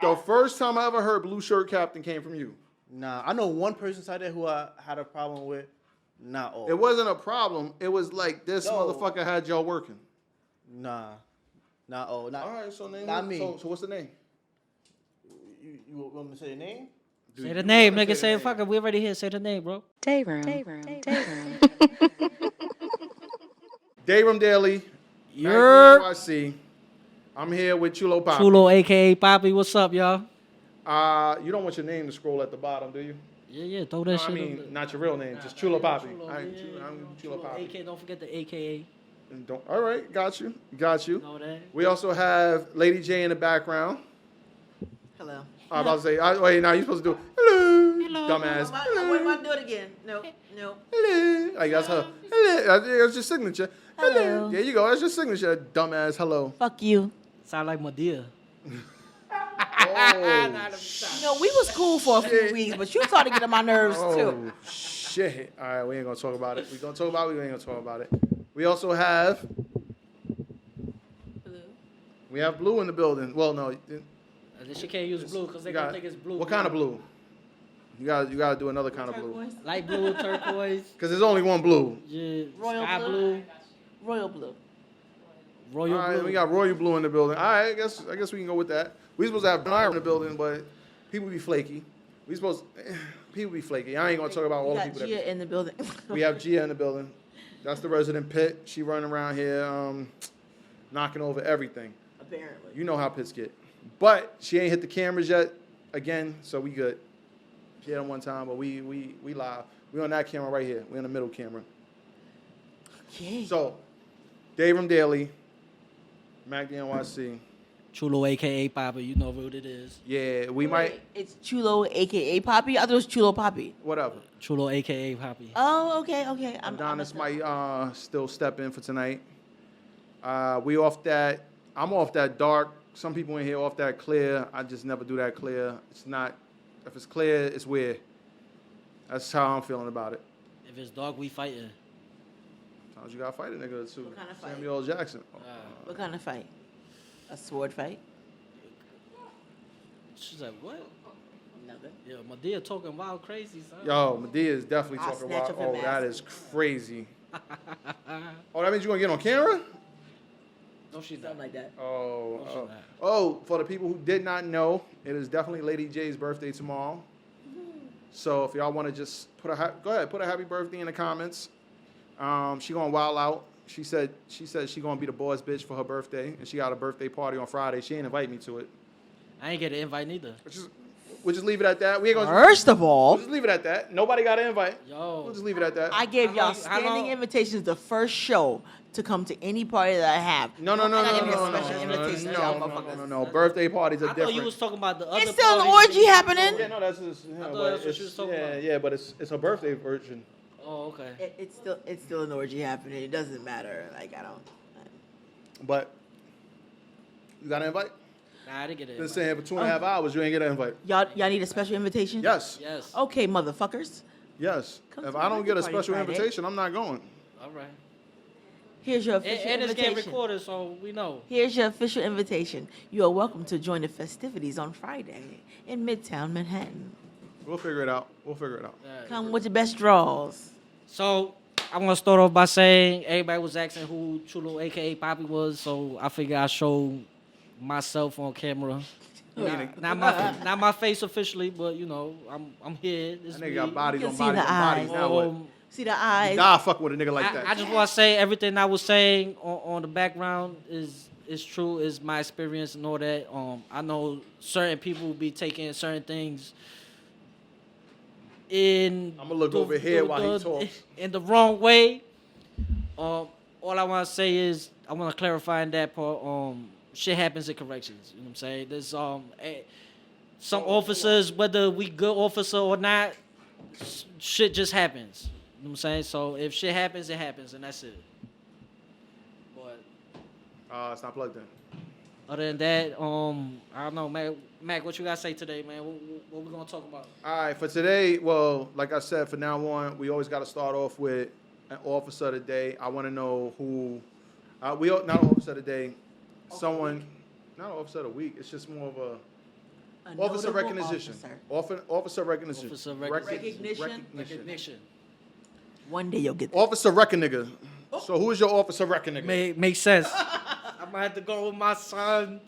The first time I ever heard blue shirt captain came from you. Nah, I know one person inside there who I had a problem with. Not all. It wasn't a problem. It was like this No. motherfucker had y'all working. Nah, not all. Not, All right, so name. not me. So what's the name? You want me to say your name? Say the name, nigga. Say it. Fuck it. We already here. Say the name, bro. Dayroom. Dayroom Daily. You're NYC. I'm here with Chulo Poppy. Chulo, aka Poppy. What's up, y'all? You don't want your name to scroll at the bottom, do you? Yeah. Throw that No, shit. I mean, up. not your real name, just Chulo Poppy. Chulo, I'm Chulo Chulo, Poppy. AK. Don't forget the AKA. All right, got you. Know that. We also have Lady J in the background. Hello. I was about to say, wait, now you're supposed to do hello, dumbass. Wait, am I do it again? No. Hello. Like that's her. Hello. That's your signature. Hello. There you go. That's your signature, dumbass. Hello. Fuck you. Sound like Madea. No, we was cool for a few weeks, but you started getting on my nerves too. Oh, shit. All right, we ain't going to talk about it. We're going to talk about it. We ain't going to talk about it. We also have... Blue. We have Blue in the building. Well, no. She can't use blue because they gonna think it's blue. What kind of blue? You got to do another kind of blue. Turquoise. Light blue, turquoise. Because there's only one blue. Yeah. Royal Sky blue. blue. Royal blue. Royal All right, blue. we got Royal Blue in the building. All right, I guess we can go with that. We supposed to have Iron in the building, but people be flaky. People be flaky. I ain't going to talk about all the people. Gia in the building. We have Gia in the building. That's the resident Pit. She running around here knocking over everything. Apparently. You know how Pits get. But she ain't hit the cameras yet again, so we good. She hit them one time, but we live. We on that camera right here. We on the middle camera. Okay. So, Dayroom Daily, Mac the NYC. Chulo, aka Poppy. You know what it is. Yeah, we might. It's Chulo, aka Poppy. I thought it was Chulo Poppy. Whatever. Chulo, aka Poppy. Oh, okay. Adonis might still step in for tonight. We off that. I'm off that dark. Some people in here off that clear. I just never do that clear. It's not. If it's clear, it's weird. That's how I'm feeling about it. If it's dark, we fighting. Sometimes you gotta fight a nigga or two. What kind of fight? Samuel L. Jackson. What kind of fight? A sword fight? She's like, what? Nothing. Yeah, Madea talking wild crazy, son. Yo, Madea is definitely I'll talking snatch about. off your Oh, that mask. is crazy. Oh, that means you gonna get on camera? No, she's not. Something like that. Oh, for the people who did not know, it is definitely Lady J's birthday tomorrow. So if y'all want to just put a happy birthday in the comments. She gonna wild out. She said she gonna be the boss bitch for her birthday, and she got a birthday party on Friday. She ain't invite me to it. I ain't get an invite neither. We'll just leave it at that. We ain't gonna. First of all, We'll just leave it at that. Nobody got an invite. Yo. We'll just leave it at that. I gave y'all How standing long- invitations the first show to come to any party that I have. No. And I gave you a special invitation to y'all motherfuckers. No. Birthday parties are I thought different. you was talking about the other It's still an parties. orgy happening. Yeah, no, that's just. I thought that's what you was talking about. Yeah, but it's a birthday version. Oh, okay. It's still an orgy happening. It doesn't matter. Like I don't. But you got an invite? Nah, I didn't get an Been invite. sitting here for 2.5 hours. You ain't get an invite. Y'all need a special invitation? Yes. Yes. Okay, motherfuckers. Yes. Come If to I don't my get a party special Friday. invitation, I'm not going. All right. Here's your official And it's getting invitation. recorded, so we know. Here's your official invitation. You are welcome to join the festivities on Friday in Midtown Manhattan. We'll figure it out. All right. Come with your best draws. So I want to start off by saying everybody was asking who Chulo, aka Poppy, was, so I figured I'd show myself on camera. Not my face officially, but you know I'm here. This That nigga me. got bodies You on can see bodies the on bodies. eyes. Now what? See the eyes. Nah, fuck with a nigga like that. I just want to say everything I was saying on the background is true. Is my experience and all that. I know certain people will be taking certain things in. I'ma look over here while he talks. In the wrong way. All I want to say is I want to clarify in that part. Shit happens in corrections. You know what I'm saying? There's some officers, whether we good officer or not, shit just happens. You know what I'm saying? So if shit happens, it happens, and that's it. But It's not plugged in. other than that, I don't know, Mac, what you gotta say today, man? What we gonna talk about? All right, for today, well, like I said, from now on, we always got to start off with an officer of the day. I want to know who, not an officer of the day, someone, not an officer of the week. It's just more of A Officer notable recognition. officer. Officer recognition. Officer Recognition? Recognition. One day you'll get that. Officer recognition. So who is your officer recognition? Makes sense. I might have to go with my son.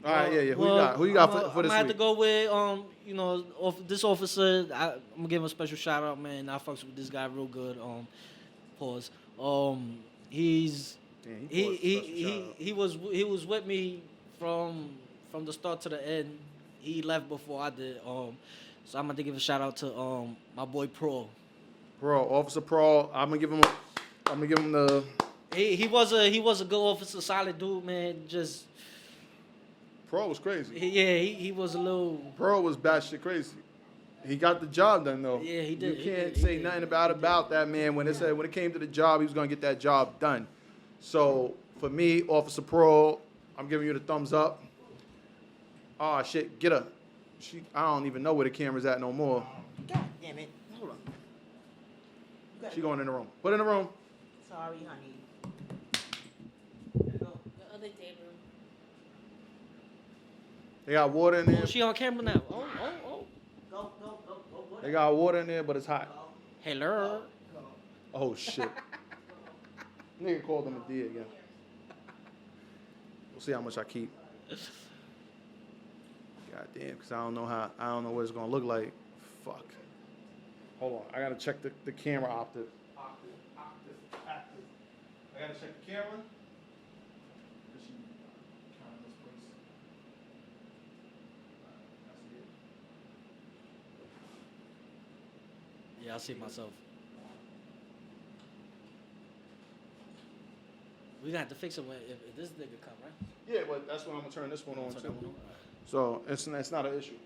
All right, yeah. Who you got for this I might have to week? go with, this officer. I'm gonna give him a special shout out, man. I fucks with this guy real good. Pause. He's Damn, he was with me from the start to the end. He left before I did. So I'm gonna give a shout out to my boy Pro. Officer Pro. I'm gonna give him the. He was a good officer, solid dude, man. Just Pro was crazy. he was a little. Pro was batshit crazy. He got the job done though. Yeah, he did. You can't say nothing about that man. When it came to the job, he was gonna get that job done. So for me, Officer Pro, I'm giving you the thumbs up. Oh shit, get her. I don't even know where the camera's at no more. God damn it. Hold on. She going in the room. Put in the room. Sorry, honey. The other day room. They got water in there. Oh, she on camera now. Go. They got water in there, but it's hot. Hello. Oh shit. Nigga called him a D again. We'll see how much I keep. God damn, because I don't know what it's gonna look like. Fuck. Hold on, I gotta check the camera active. I gotta check the camera. Does she count this place? I see it. Yeah, I see myself. We gonna have to fix it if this nigga come, right? Yeah, but that's when I'm gonna turn this one on Turn too. that one on. So it's not an issue.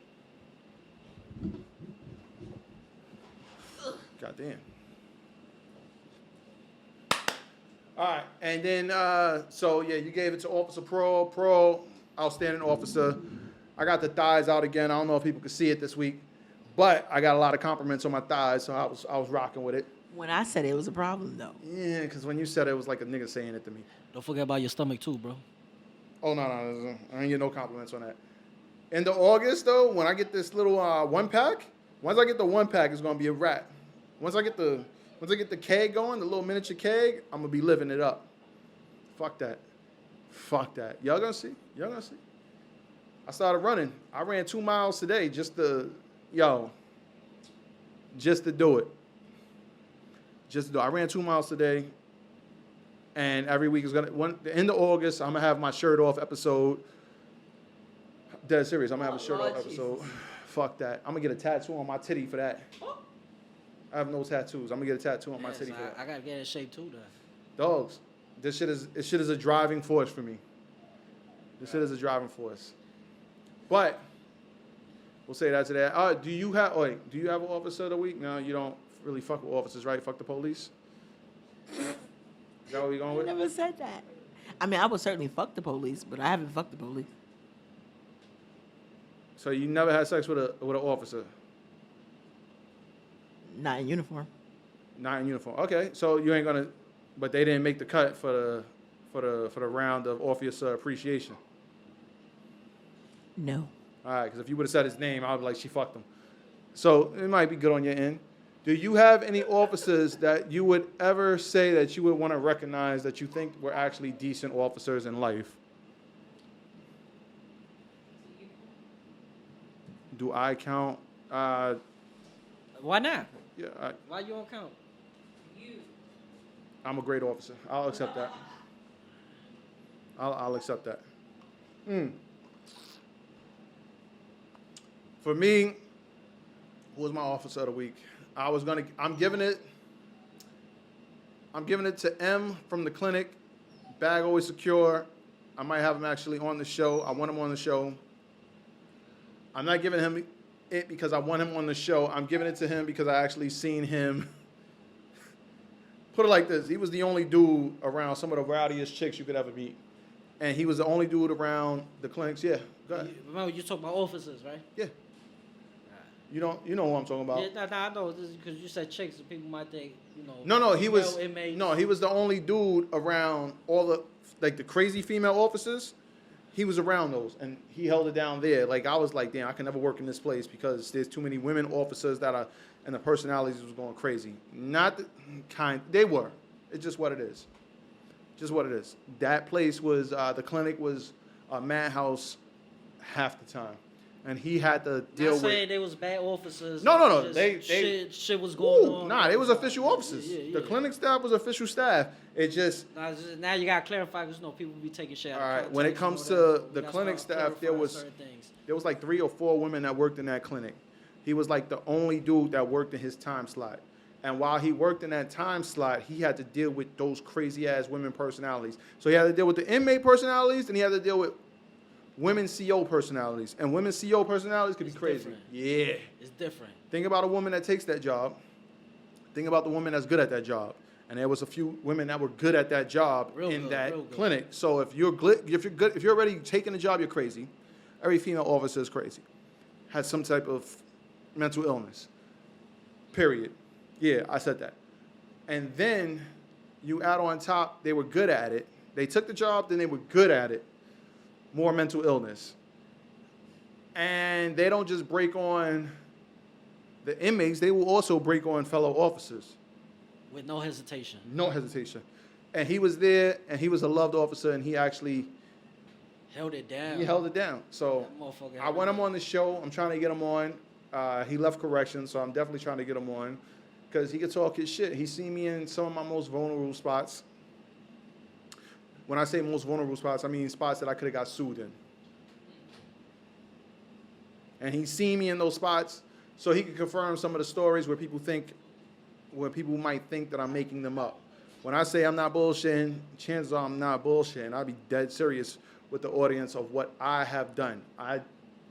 God damn. All right, and then so yeah, you gave it to Officer Pro, outstanding officer. I got the thighs out again. I don't know if people could see it this week, but I got a lot of compliments on my thighs, so I was rocking with it. When I said it was a problem, though. Yeah, because when you said it was like a nigga saying it to me. Don't forget about your stomach too, bro. Oh no, I ain't get no compliments on that. In the August though, when I get this little 1-pack, once I get the 1-pack, it's gonna be a wrap. Once I get the keg going, the little miniature keg, I'm gonna be living it up. Fuck that. Y'all gonna see. I started running. I ran 2 miles today just to do it. I ran 2 miles today. And every week is the end of August, I'm gonna have my shirt off episode. Dead serious, I'm gonna have a shirt off episode. Fuck that. I'm gonna get a tattoo on my titty for that. I have no tattoos. I'm gonna get a tattoo on my titty for that. I gotta get in shape too, though. Dogs, this shit is a driving force for me. This shit is a driving force. But we'll say that to that. Do you have an officer of the week? No, you don't really fuck with officers, right? Fuck the police. Is that what we going I with? never said that. I mean, I would certainly fuck the police, but I haven't fucked the police. So you never had sex with an officer? Not in uniform. Not in uniform. Okay, so you ain't gonna, but they didn't make the cut for the round of officer appreciation. No. All right, because if you would have said his name, I'd be like, she fucked him. So it might be good on your end. Do you have any officers that you would ever say that you would want to recognize that you think were actually decent officers in life? Do I count? Why not? Yeah, Why you don't count? I'm a great officer. I'll accept that. I'll accept that. For me, who was my officer of the week? I'm giving it to M from the clinic. Bag always secure. I might have him actually on the show. I want him on the show. I'm not giving him it because I want him on the show. I'm giving it to him because I actually seen him. Put it like this. He was the only dude around some of the rowdiest chicks you could ever meet. And he was the only dude around the clinics. Yeah, go ahead. Remember, you talking about officers, right? Yeah. You know who I'm talking about. Yeah, I know. Because you said chicks, so people might think, No, he was the only dude around all the crazy female officers. he was around those, and he held it down there. Like, I was like, damn, I can never work in this place because there's too many women officers that are, and the personalities was going crazy. Not the kind, they were. It's just what it is. Just what it is. That place was, the clinic was a madhouse half the time. And he had to deal Not with. saying they was bad officers. No. Just shit was going on. Nah, they was official officers. Yeah. The clinic staff was official staff. It just. Now you gotta clarify because people be taking shit out. All Of right. When it context comes and all to that, so the we gotta clinic start staff, there clarifying was certain things. like 3 or 4 women that worked in that clinic. He was like the only dude that worked in his time slot. And while he worked in that time slot, he had to deal with those crazy ass women personalities. So he had to deal with the inmate personalities, and he had to deal with women CO personalities. And women CO personalities could be crazy. Different. Yeah. It's different. Think about a woman that takes that job. Think about the woman that's good at that job. And there was a few women that were good at that job in that clinic. So if you're already taking the job, you're crazy. Every female officer is crazy. Has some type of mental illness. Period. Yeah, I said that. And then you add on top, they were good at it. They took the job, then they were good at it. More mental illness. And they don't just break on the inmates, they will also break on fellow officers. With no hesitation. No hesitation. And he was there, and he was a loved officer, and he actually Held it down. he held it down. So That motherfucker I held want it him down. on the show. I'm trying to get him on. He left corrections, so I'm definitely trying to get him on because he could talk his shit. He's seen me in some of my most vulnerable spots. When I say most vulnerable spots, I mean spots that I could have got sued in. And he's seen me in those spots, so he can confirm some of the stories where people might think that I'm making them up. When I say I'm not bullshitting, chances are I'm not bullshitting. I'll be dead serious with the audience of what I have done. I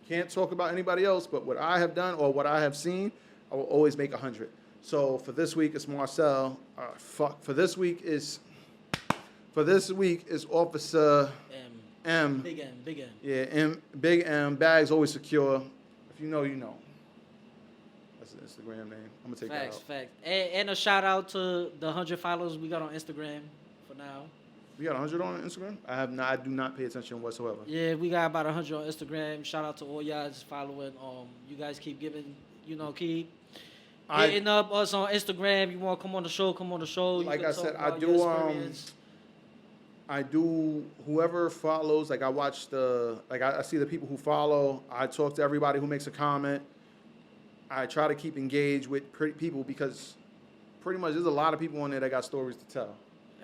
can't talk about anybody else, but what I have done or what I have seen, I will always make 100. So for this week, it's Marcel. For this week is Officer M. Big M. Yeah, M. Big M. Bags always secure. If you know, you know. That's the Instagram name. I'm gonna take that out. Facts. And a shout out to the 100 followers we got on Instagram for now. We got 100 on Instagram? I do not pay attention whatsoever. Yeah, we got about 100 on Instagram. Shout out to all y'all that's following. You guys keep giving, keep hitting up us on Instagram. You want to come on the show, You Like can I talk said, about your experience. I do, whoever follows, like I watch I see the people who follow. I talk to everybody who makes a comment. I try to keep engaged with people because pretty much there's a lot of people on there that got stories to tell.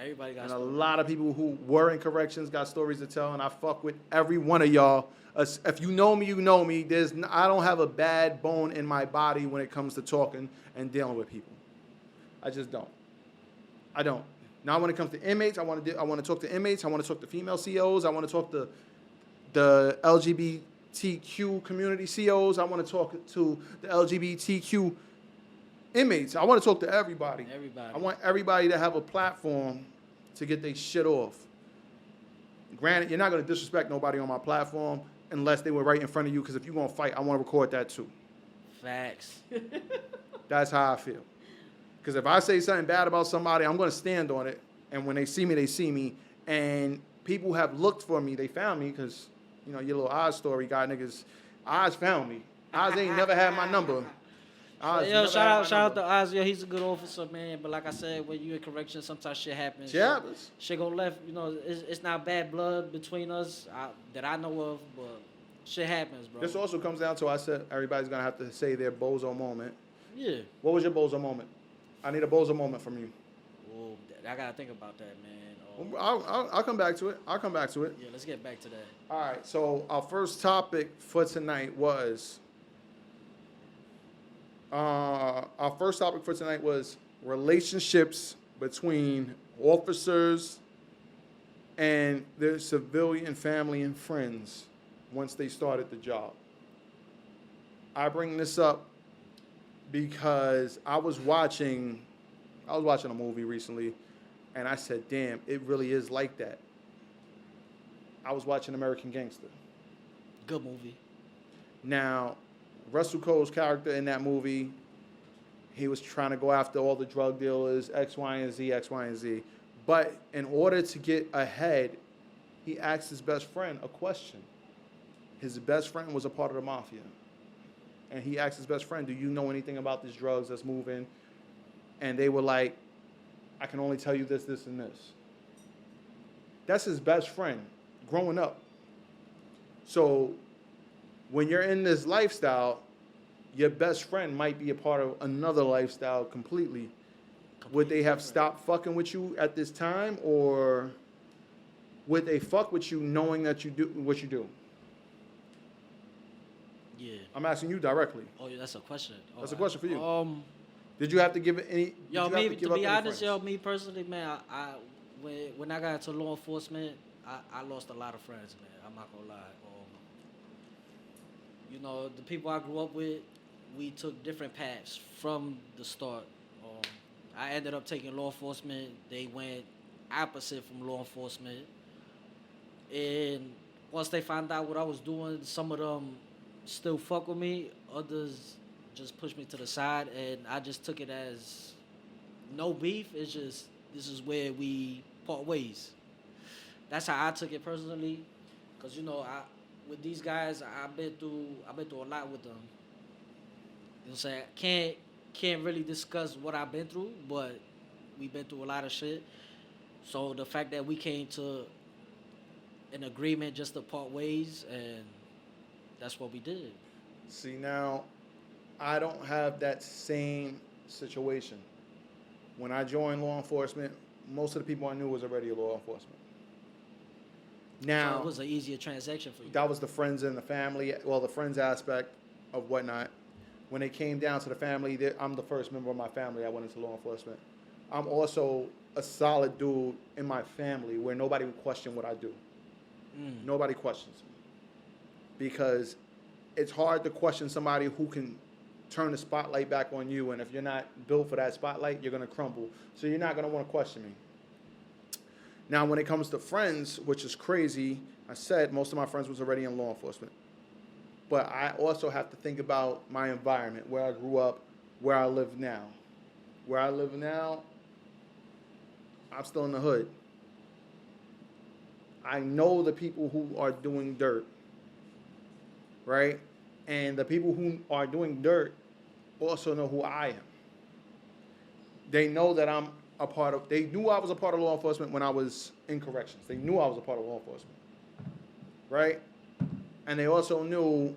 Everybody got And stories. a lot of people who were in corrections got stories to tell, and I fuck with every one of y'all. If you know me, you know me. I don't have a bad bone in my body when it comes to talking and dealing with people. I just don't. I don't. Now, when it comes to inmates, I want to talk to inmates. I want to talk to female COs. I want to talk to the LGBTQ community COs. I want to talk to the LGBTQ inmates. I want to talk to everybody. I want everybody to have a platform to get their shit off. Granted, you're not going to disrespect nobody on my platform unless they were right in front of you, because if you're going to fight, I want to record that too. Facts. That's how I feel. Because if I say something bad about somebody, I'm going to stand on it. And when they see me, they see me. And people have looked for me. They found me because, your little Oz story got niggas. Oz found me. Oz ain't never had my number. Shout out to Oz. He's a good officer, man. But like I said, when you in correction, sometimes shit happens. Shit happens. Shit go left. It's not bad blood between us that I know of, but shit happens, bro. This also comes down to, I said, everybody's going to have to say their bozo moment. Yeah. What was your bozo moment? I need a bozo moment from you. Well, I got to think about that, man. I'll come back to it. Yeah, let's get back to that. All right, so our first topic for tonight was relationships between officers and their civilian family and friends once they started the job. I bring this up because I was watching a movie recently, and I said, damn, it really is like that. I was watching American Gangster. Good movie. Now, Russell Crowe's character in that movie, he was trying to go after all the drug dealers, X, Y, and Z. But in order to get ahead he asked his best friend a question. His best friend was a part of the mafia. And he asked his best friend, do you know anything about these drugs that's moving? And they were like, I can only tell you this, this, and this. That's his best friend growing up. So when you're in this lifestyle, your best friend might be a part of another lifestyle completely. Would they have stopped fucking with you at this time, or would they fuck with you knowing that you do what you do? Yeah. I'm asking you directly. Oh, yeah, that's a question. That's a question for you. Did you have to give it any? Did Yo, you me, have to give to up be any honest, friends? yo, me personally, man, when I got into law enforcement, I lost a lot of friends, man. I'm not gonna lie. You know, the people I grew up with, we took different paths from the start. I ended up taking law enforcement. They went opposite from law enforcement. And once they found out what I was doing, some of them still fuck with me. Others just pushed me to the side, and I just took it as no beef. It's just, this is where we part ways. That's how I took it personally. Because, you know, with these guys, I've been through a lot with them. You know what I'm saying? Can't really discuss what I've been through, but we've been through a lot of shit. So the fact that we came to an agreement just to part ways, and that's what we did. See, now, I don't have that same situation. When I joined law enforcement, most of the people I knew was already law enforcement. Now, So it was an easier transaction for you. that was the friends and the family, well, the friends aspect of whatnot. When it came down to the family, I'm the first member of my family that went into law enforcement. I'm also a solid dude in my family where nobody would question what I do. Nobody questions me. Because it's hard to question somebody who can turn the spotlight back on you, and if you're not built for that spotlight, you're going to crumble. So you're not going to want to question me. Now, when it comes to friends, which is crazy, I said most of my friends was already in law enforcement. But I also have to think about my environment, where I grew up, where I live now. Where I live now, I'm still in the hood. I know the people who are doing dirt, right? And the people who are doing dirt also know who I am. They know that I'm a part of, they knew I was a part of law enforcement when I was in corrections. They knew I was a part of law enforcement, right? And they also knew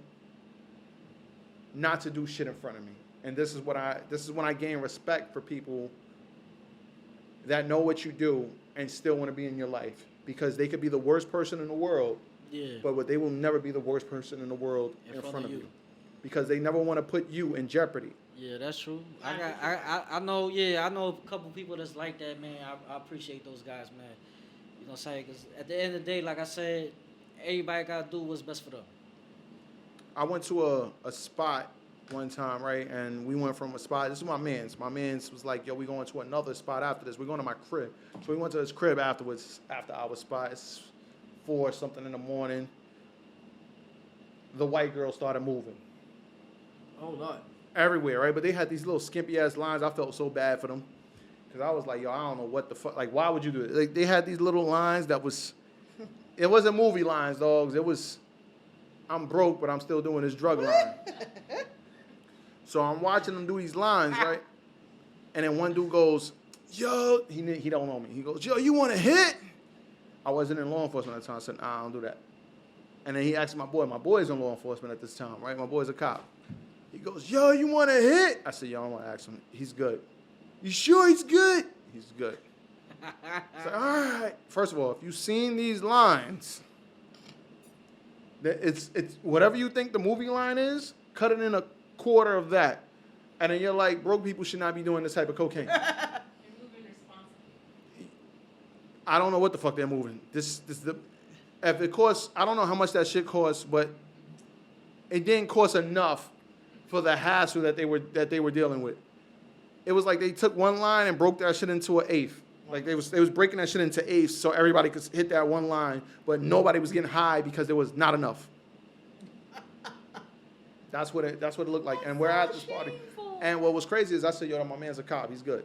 not to do shit in front of me. And this is when I gain respect for people that know what you do and still want to be in your life. Because they could be the worst person in the world, but they will never be the worst person in the world in front of you. Because they never want to put you in jeopardy. Yeah, that's true. I know a couple people that's like that, man. I appreciate those guys, man. You know what I'm saying? Because at the end of the day, like I said, everybody got to do what's best for them. I went to a spot one time, right? And we went from a spot. This is my man's. My man's was like, yo, we going to another spot after this. We're going to my crib. So we went to his crib afterwards, after our spot. It's 4 something in the morning. The white girl started moving. Oh, Lord. Everywhere, right? But they had these little skimpy ass lines. I felt so bad for them. Because I was like, yo, I don't know what the fuck. Like, why would you do it? Like, they had these little lines that was, it wasn't movie lines, dogs. It was, I'm broke, but I'm still doing this drug line. So I'm watching them do these lines, right? And then one dude goes, yo, he don't know me. He goes, yo, you want to hit? I wasn't in law enforcement at the time. I said, nah, I don't do that. And then he asked my boy. My boy's in law enforcement at this time, right? My boy's a cop. He goes, yo, you want to hit? I said, yo, I want to ask him. He's good. You sure he's good? He's good. I said, all right. First of all, if you've seen these lines, it's whatever you think the movie line is, cut it in a quarter of that. And then you're like, broke people should not be doing this type of cocaine. I don't know what the fuck they're moving. If it costs, I don't know how much that shit costs, but it didn't cost enough for the hassle that they were dealing with. It was like they took one line and broke that shit into an eighth. Like they was breaking that shit into eighths so everybody could hit that one line, but nobody was getting high because there was not enough. That's what it looked like. And we're at this party. And what was crazy is I said, yo, my man's a cop. He's good.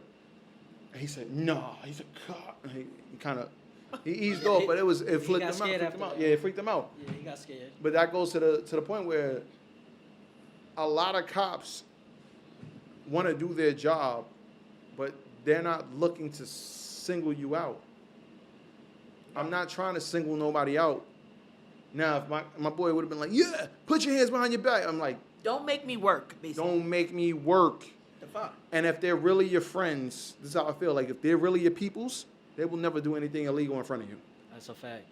And he said, no, he's a cop. And he kind of, He eased off, but it He flipped got him scared out. after that. Yeah, it freaked him out. Yeah, he got scared. But that goes to the point where a lot of cops want to do their job, but they're not looking to single you out. I'm not trying to single nobody out. Now, if my boy would have been like, yeah, put your hands behind your back, I'm like, Don't make me work, basically. don't make me work. The fuck? And if they're really your friends, this is how I feel. Like, if they're really your peoples, they will never do anything illegal in front of you. That's a fact.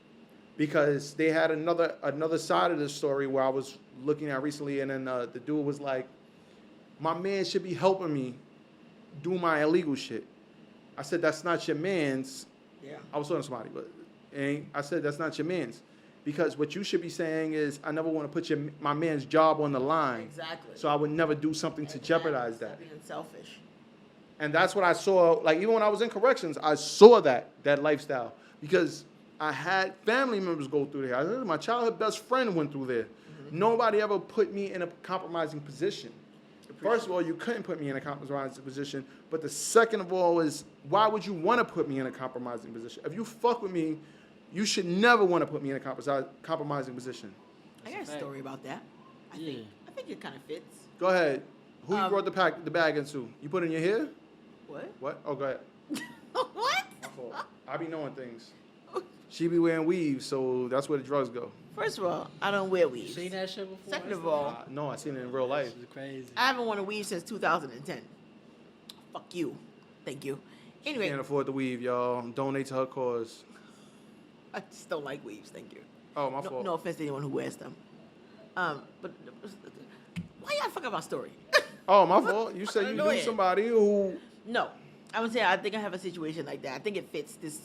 Because they had another side of this story where I was looking at recently, and then the dude was like, my man should be helping me do my illegal shit. I said, that's not your man's. Yeah. I was talking to somebody, but I said, that's not your man's. Because what you should be saying is, I never want to put my man's job on the line. Exactly. So I would never do something to jeopardize that. Stop being selfish. And that's what I saw. Like, even when I was in corrections, I saw that lifestyle. Because I had family members go through there. My childhood best friend went through there. Mm-hmm. Nobody ever put me in a compromising position. First of all, you couldn't put me in a compromising position. But the second of all is, why would you want to put me in a compromising position? If you fuck with me, you should never want to put me in a compromising position. I got a story about that. I think it kind of fits. Go ahead. Who you brought the bag into? You put it in your hair? What? What? Oh, go ahead. What? My fault. I be knowing things. She be wearing weaves, so that's where the drugs go. First of all, I don't wear You weaves. seen that shit before? Second of all, No, I seen it in real life. This is crazy. I haven't worn a weave since 2010. Fuck you. Thank you. Anyway, Can't afford the weave, y'all. Donate to her cause. I just don't like weaves. Thank you. Oh, my fault. No offense to anyone who wears them. But why y'all fuck up my story? Oh, my fault. You said you knew Annoying. somebody who. No, I would say I think I have a situation like that. I think it fits this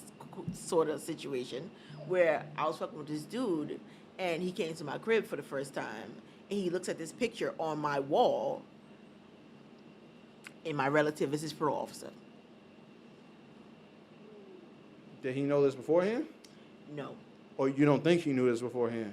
sort of situation where I was fucking with this dude, and he came to my crib for the first time, and he looks at this picture on my wall, and my relative is his parole officer. Did he know this beforehand? No, Or you don't think he knew this beforehand?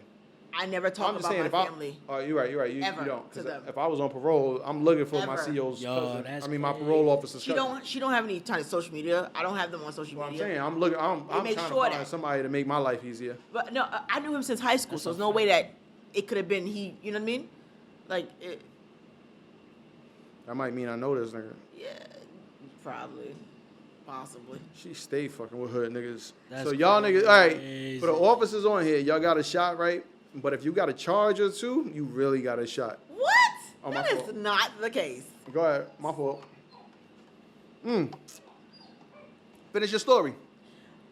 I never talk I'm just about saying, my if family. Oh, you're right. You Ever don't. to 'Cause them. if I was on parole, I'm looking for my Ever. CO's Yo, cousin. that's My crazy. parole officer's She cousin. don't have any kind of social media. I don't have them on social Well, I'm media. saying, I'm looking. I'm make trying sure to find that- somebody to make my life easier. But no, I knew him since high school, so there's no way that it could have been he. You know what I mean? Like, That might mean I know this nigga. yeah, probably, possibly. She stay fucking with hood niggas. That's So y'all niggas, all right, crazy. for the officers on here, y'all got a shot, right? But if you got a charge or two, you really got a shot. What? Oh, my That is fault. not the case. Go ahead, my fault. Finish your story.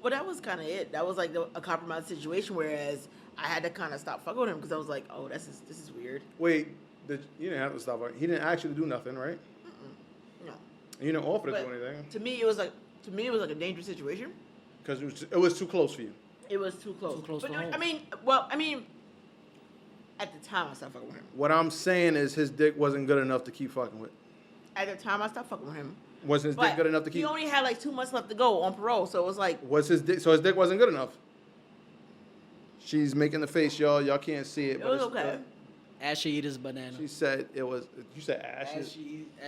Well, that was kind of it. That was like a compromised situation, whereas I had to kind of stop fucking with him because I was like, oh, this is weird. Wait, you didn't have to stop. He didn't ask you to do nothing, right? No. And you didn't offer to But do anything to me, it was like a dangerous situation. because it was too close for you. It was too close. Too close but to home. I mean, at the time I stopped fucking with him. What I'm saying is his dick wasn't good enough to keep fucking with. At the time I stopped fucking with him. Was his But dick good enough to he keep? only had like 2 months left to go on parole, so it was like, Was his dick? So his dick wasn't good enough. She's making the face, y'all. Y'all can't see it. it but was it's- okay. As she eat his banana. She said it was. You said As ashes.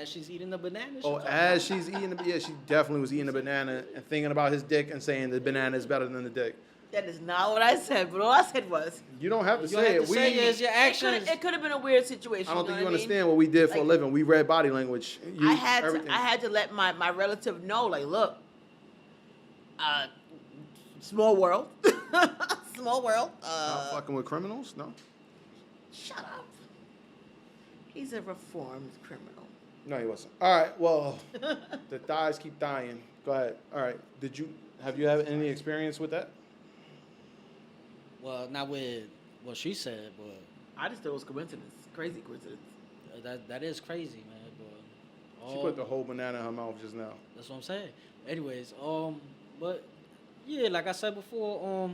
she's eating the banana. Oh, as she's eating the, yeah, she definitely was eating the banana and thinking about his dick and saying the banana is better than the dick. That is not what I said, but all I said was, You don't have to You say have it. to say is your actions. it could have been a weird situation. I don't think know you what understand what we did for a Like- living. We read body language. I had to let my relative know, like, look, small world, small world. Not fucking with criminals, no. Shut up. He's a reformed criminal. No, he wasn't. All right. Well, the thighs keep dying. Go ahead. All right. Have you had any experience with that? Well, not with what she said, but I just thought it was coincidence, crazy coincidence. that is crazy, man. But She put the whole banana in her mouth just now. That's what I'm saying. Anyways, but yeah, like I said before,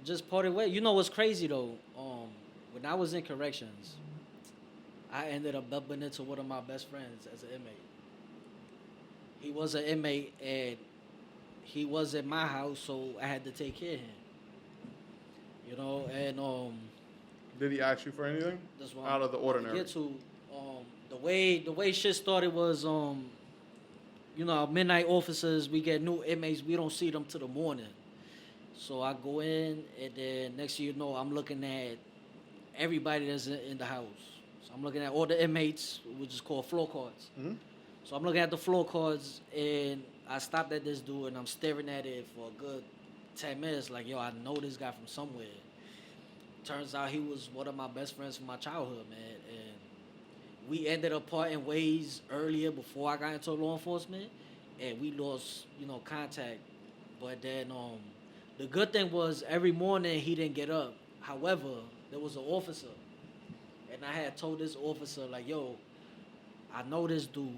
just parted way. You know what's crazy though? When I was in corrections, I ended up bumping into one of my best friends as an inmate. He was an inmate and he was at my house, so I had to take care of him. You know, and Did he ask you for anything? that's what Out of the I'm about to ordinary. Get to the way shit started was you know, midnight officers, we get new inmates, we don't see them till the morning. So I go in, and then next thing you know, I'm looking at everybody that's in the house. So I'm looking at all the inmates, which is called floor cards. Mhm. So I'm looking at the floor cards, and I stopped at this dude, and I'm staring at it for a good 10 minutes. Like, yo, I know this guy from somewhere. Turns out he was one of my best friends from my childhood, man. And we ended up parting ways earlier before I got into law enforcement, and we lost, you know, contact. But then the good thing was every morning he didn't get up. However, there was an officer, and I had told this officer, like, yo, I know this dude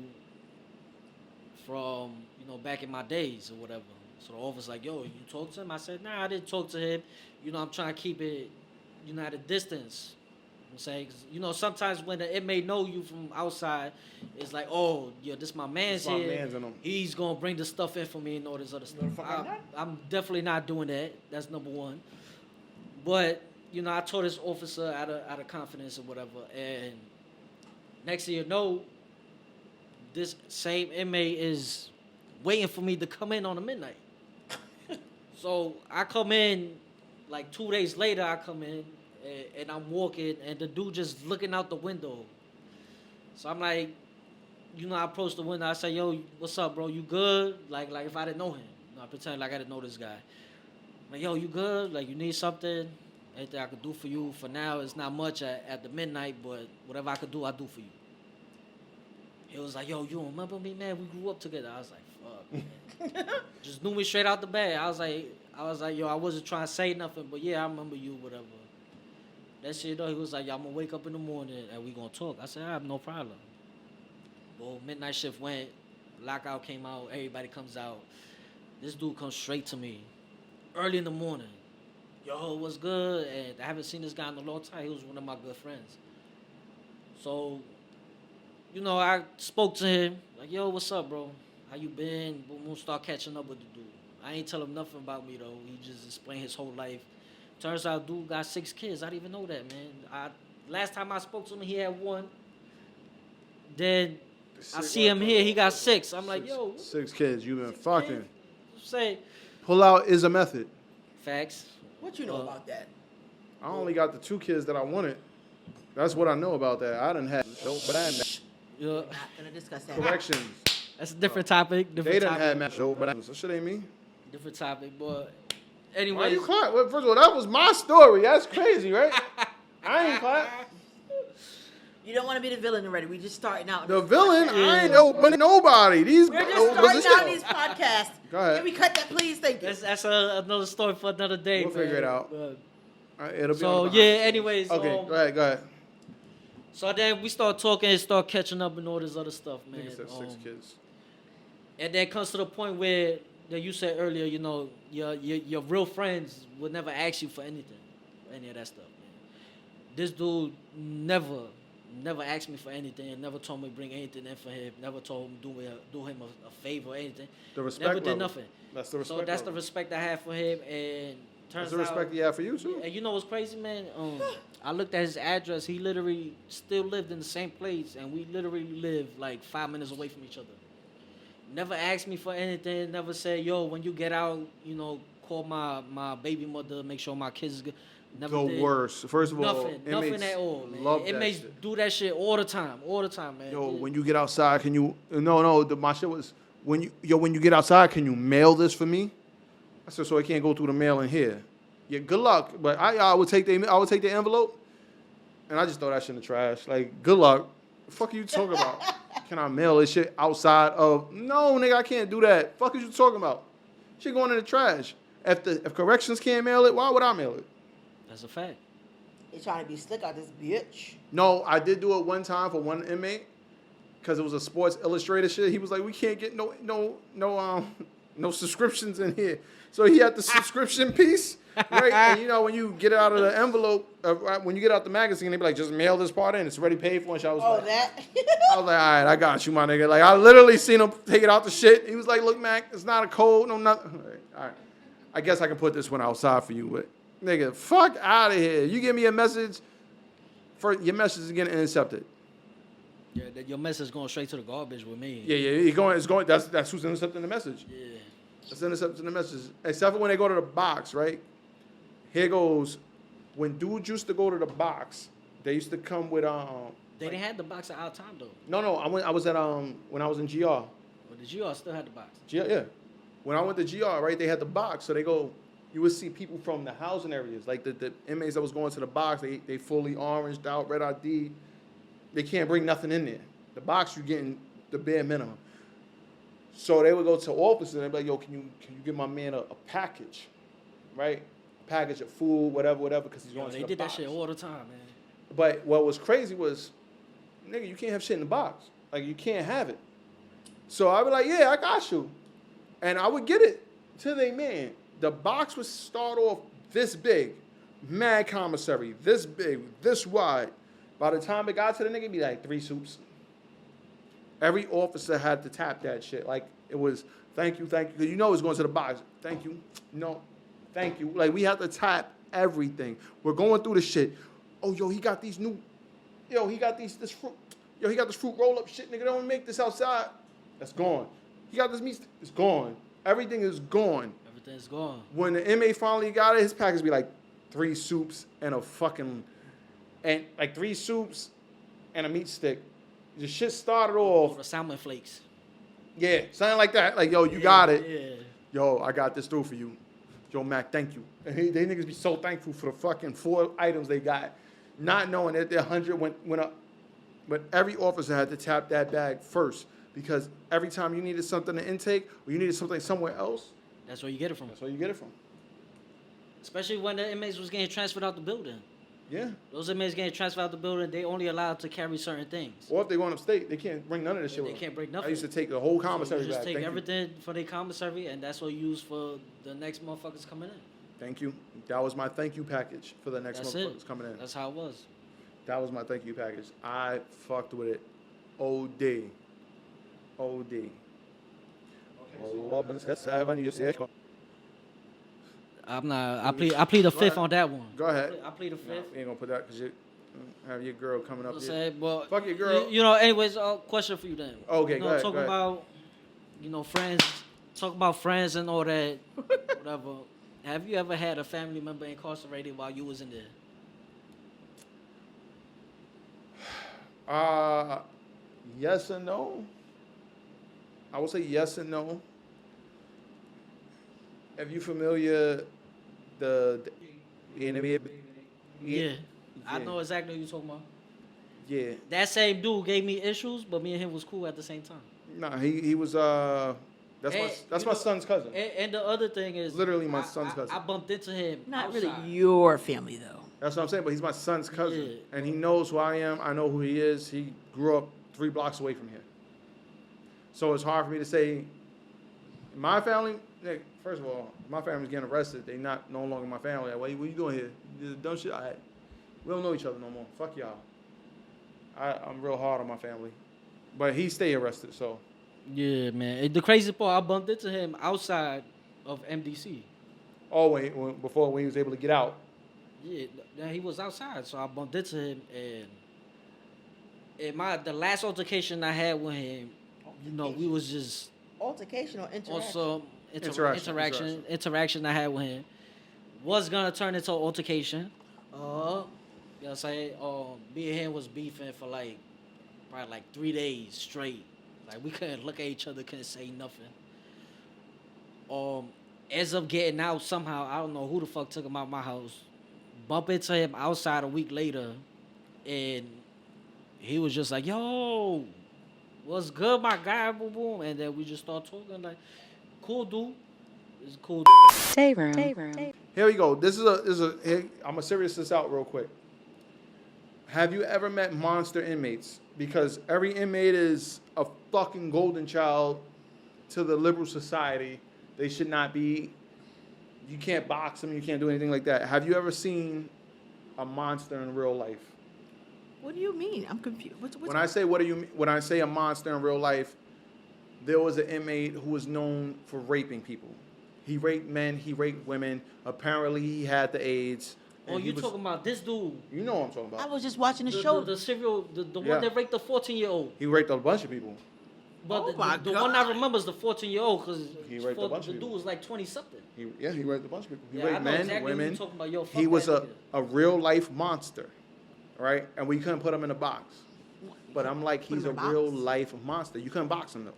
from, you know, back in my days or whatever. So the officer's like, yo, you talked to him? I said, nah, I didn't talk to him. You know, I'm trying to keep it, you know, at a distance. I'm saying, 'cause, you know, sometimes when the inmate know you from outside, it's like, oh, yo, this my man's This my here. man's in 'em. He's gonna bring the stuff in for me and all this other stuff. the fuck I'm not? I'm definitely not doing that. That's number one. But you know, I told this officer out of confidence or whatever, and next thing you know, this same inmate is waiting for me to come in on a midnight. So I come in, like 2 days later, I come in, and I'm walking, and the dude just looking out the window. So I'm like, you know, I approach the window, I say, yo, what's up, bro? You good? Like if I didn't know him. You know, I pretend like I didn't know this guy. I'm like, yo, you good? Like, you need something? Anything I could do for you? For now, it's not much at the midnight, but whatever I could do, I do for you. He was like, yo, you don't remember me, man? We grew up together. I was like, fuck, man. Just knew me straight out the bag. I was like, yo, I wasn't trying to say nothing, but yeah, I remember you, whatever. That shit, though, he was like, yo, I'm gonna wake up in the morning and we gonna talk. I said, I have no problem. Well, midnight shift went, lockout came out, everybody comes out. This dude comes straight to me, early in the morning. Yo, what's good? And I haven't seen this guy in a long time. He was one of my good friends. So, you know, I spoke to him, like, yo, what's up, bro? How you been? We'll start catching up with the dude. I ain't tell him nothing about me, though. He just explained his whole life. Turns out dude got 6 kids. I didn't even know that, man. Last time I spoke to him, he had 1. Then I see him here, he got 6. I'm like, yo. 6 kids. You've been fucking. Say, Pull out is a method. facts. What you know about that? I only got the 2 kids that I wanted. That's what I know about that. I didn't have Yeah, Not gonna discuss that. corrections. that's a different topic. They Different didn't have topic. match. So shit ain't me. Different topic, but Why anyways. you clap? Well, first of all, that was my story. That's crazy, right? I ain't clap. You don't want to be the villain already. We just starting out. in The this villain, podcast. I ain't no nobody. These We're just was starting this- out these podcasts. Go ahead. Can we cut that, please? Thank you. That's another story for another day. We'll figure it man. out. But- It'll be so on the yeah. behind the scenes. Anyways. Okay, go ahead. So then we start talking and start catching up and all this other stuff, man. Nigga said 6 kids. And then comes to the point where that you said earlier, you know, your real friends would never ask you for anything, any of that stuff, man. This dude never asked me for anything, never told me to bring anything in for him, never told him do him a favor or anything. The respect Never level. did nothing. That's the respect So that's the level. respect I have for him, and That's turns the respect out, he had for you, too. and you know what's crazy, man? I looked at his address. He literally still lived in the same place, and we literally lived like 5 minutes away from each other. Never asked me for anything. Never said, yo, when you get out, you know, call my baby mother, make sure my kids is good. Never The did. worst. First of all, Nothing inmates at all, man. love that Inmates shit. do that shit all the time, man. Yo, when you get outside, can you? No, my shit was when you get outside, can you mail this for me? I said, so it can't go through the mail in here. Yeah, good luck. But I would take the envelope, and I just throw that shit in the trash. Like, good luck. The fuck are you talking about? Can I mail this shit outside of? No, nigga, I can't do that. Fuck is you talking about? Shit going in the trash. If corrections can't mail it, why would I mail it? That's a fact. They trying to be slick out this bitch. No, I did do it one time for one inmate because it was a Sports Illustrated shit. He was like, we can't get no subscriptions in here. So he had the subscription piece, right? And you know, when you get it out of the envelope, when you get out the magazine, they be like, just mail this part in. It's already paid for. And I was Oh, like, that. I was like, all right, I got you, my nigga. Like, I literally seen him take it out the shit. He was like, look, Mac, it's not a code, no nothing. All right, I guess I can put this one outside for you, but nigga, fuck out of here. You give me a message, your message is getting intercepted. Yeah, that your message going straight to the garbage with me. Yeah, it's going. That's who's intercepting the message. Yeah. That's intercepting the message. Except for when they go to the box, right? Here goes. When dudes used to go to the box, they used to come with They didn't have the box at our time though. No. I was at when I was in GR. Or the GR still had the box. GR, yeah. When I went to GR, right, they had the box. So they go. You would see people from the housing areas, like the inmates that was going to the box. They fully oranged out, red ID. They can't bring nothing in there. The box, you're getting the bare minimum. So they would go to offices and they'd be like, yo, can you give my man a package, right? A package of food, whatever, because he's going to the box. They did that shit all the time, man. But what was crazy was, nigga, you can't have shit in the box. Like, you can't have it. So I'd be like, yeah, I got you. And I would get it to they man. The box would start off this big, mad commissary, this big, this wide. By the time it got to the nigga, it'd be like 3 soups. Every officer had to tap that shit. Like, it was, thank you. Because you know it's going to the box. Thank you. No, thank you. Like, we have to tap everything. We're going through the shit. Oh, yo, he got these new, he got this fruit. Yo, he got this fruit roll-up shit. Nigga, they don't make this outside. That's gone. He got this meat. It's gone. Everything is gone. Everything's gone. When the inmate finally got it, his package be like 3 soups and a fucking, and like 3 soups and a meat stick. The shit started off. Or the salmon flakes. Yeah, something like that. Like, yo, you got it. Yeah. Yo, I got this through for you. Yo, Mac, thank you. And they niggas be so thankful for the fucking 4 items they got, not knowing that their 100 went up. But every officer had to tap that bag first because every time you needed something to intake or you needed something somewhere else, That's where you get it from. that's where you get it from. Especially when the inmates was getting transferred out the building. Yeah. Those inmates getting transferred out the building, they only allowed to carry certain things. Or if they going upstate, they can't bring none of this shit They with can't them. bring nothing. I used to take the whole So commissary you just back. take Thank everything for their commissary, and that's what you use for the next motherfuckers coming in. you. Thank you. That was my thank you package for the next That's motherfuckers it. coming in. That's how it was. That was my thank you package. I fucked with it. OD. OD. I'm not. I plead the fifth on that one. Go ahead. I plead the fifth. We ain't gonna put that because you have your girl coming up I'm here. saying, well, Fuck your girl. You know, anyways, question for you then. Okay, you know, go ahead, talking go ahead. about, friends. Talk about friends and all that, whatever. Have you ever had a family member incarcerated while you was in there? Yes and no. I would say yes and no. Have you familiar the enemy? Yeah. I know exactly what you're talking about. Yeah. That same dude gave me issues, but me and him was cool at the same time. Nah, he was that's my son's cousin. And the other thing is, Literally my son's cousin. I bumped into him. Not outside. really your family though. That's what I'm saying, but he's my son's cousin. Yeah. And he knows who I am. I know who he is. He grew up 3 blocks away from here. So it's hard for me to say, my family, Nick, first of all, my family's getting arrested. They not no longer my family. Like, what you doing here? You did dumb shit? We don't know each other no more. Fuck y'all. I'm real hard on my family. But he stay arrested, so. Yeah, man. The crazy part, I bumped into him outside of MDC. Oh, before when he was able to get out. Yeah, he was outside, so I bumped into him, and the last altercation I had with him, we was just Altercation or interaction? also interaction I had with him was gonna turn into an altercation. You know what I'm saying? Me and him was beefing for probably 3 days straight. Like, we couldn't look at each other, couldn't say nothing. Ends up getting out somehow. I don't know who the fuck took him out my house. Bump into him outside a week later, and he was just like, "Yo, what's good, my guy?" Boom, boom, and then we just start talking like, "Cool dude, it's cool." Day room. Here we go. I'm gonna serious this out real quick. Have you ever met monster inmates? Because every inmate is a fucking golden child to the liberal society. They should not be. You can't box them. You can't do anything like that. Have you ever seen a monster in real life? What do you mean? I'm confused. When I say a monster in real life, there was an inmate who was known for raping people. He raped men. He raped women. Apparently, he had the AIDS. Oh, And you talking about this dude? You know what I'm talking I about. was just watching the The, show. the serial, the Yeah. one that raped the 14-year-old. He raped a bunch of people. But Oh the, my the one I God. remember is the 14-year-old because He raped a bunch the of dude people. was like 20 something. He raped a bunch of people. He Yeah, I raped know men, exactly what women. you talking about. Yo, fuck He was that a real life monster, right? And we couldn't put him in a box. But I'm like, Put he's him a in a real box? life monster. You couldn't box him though.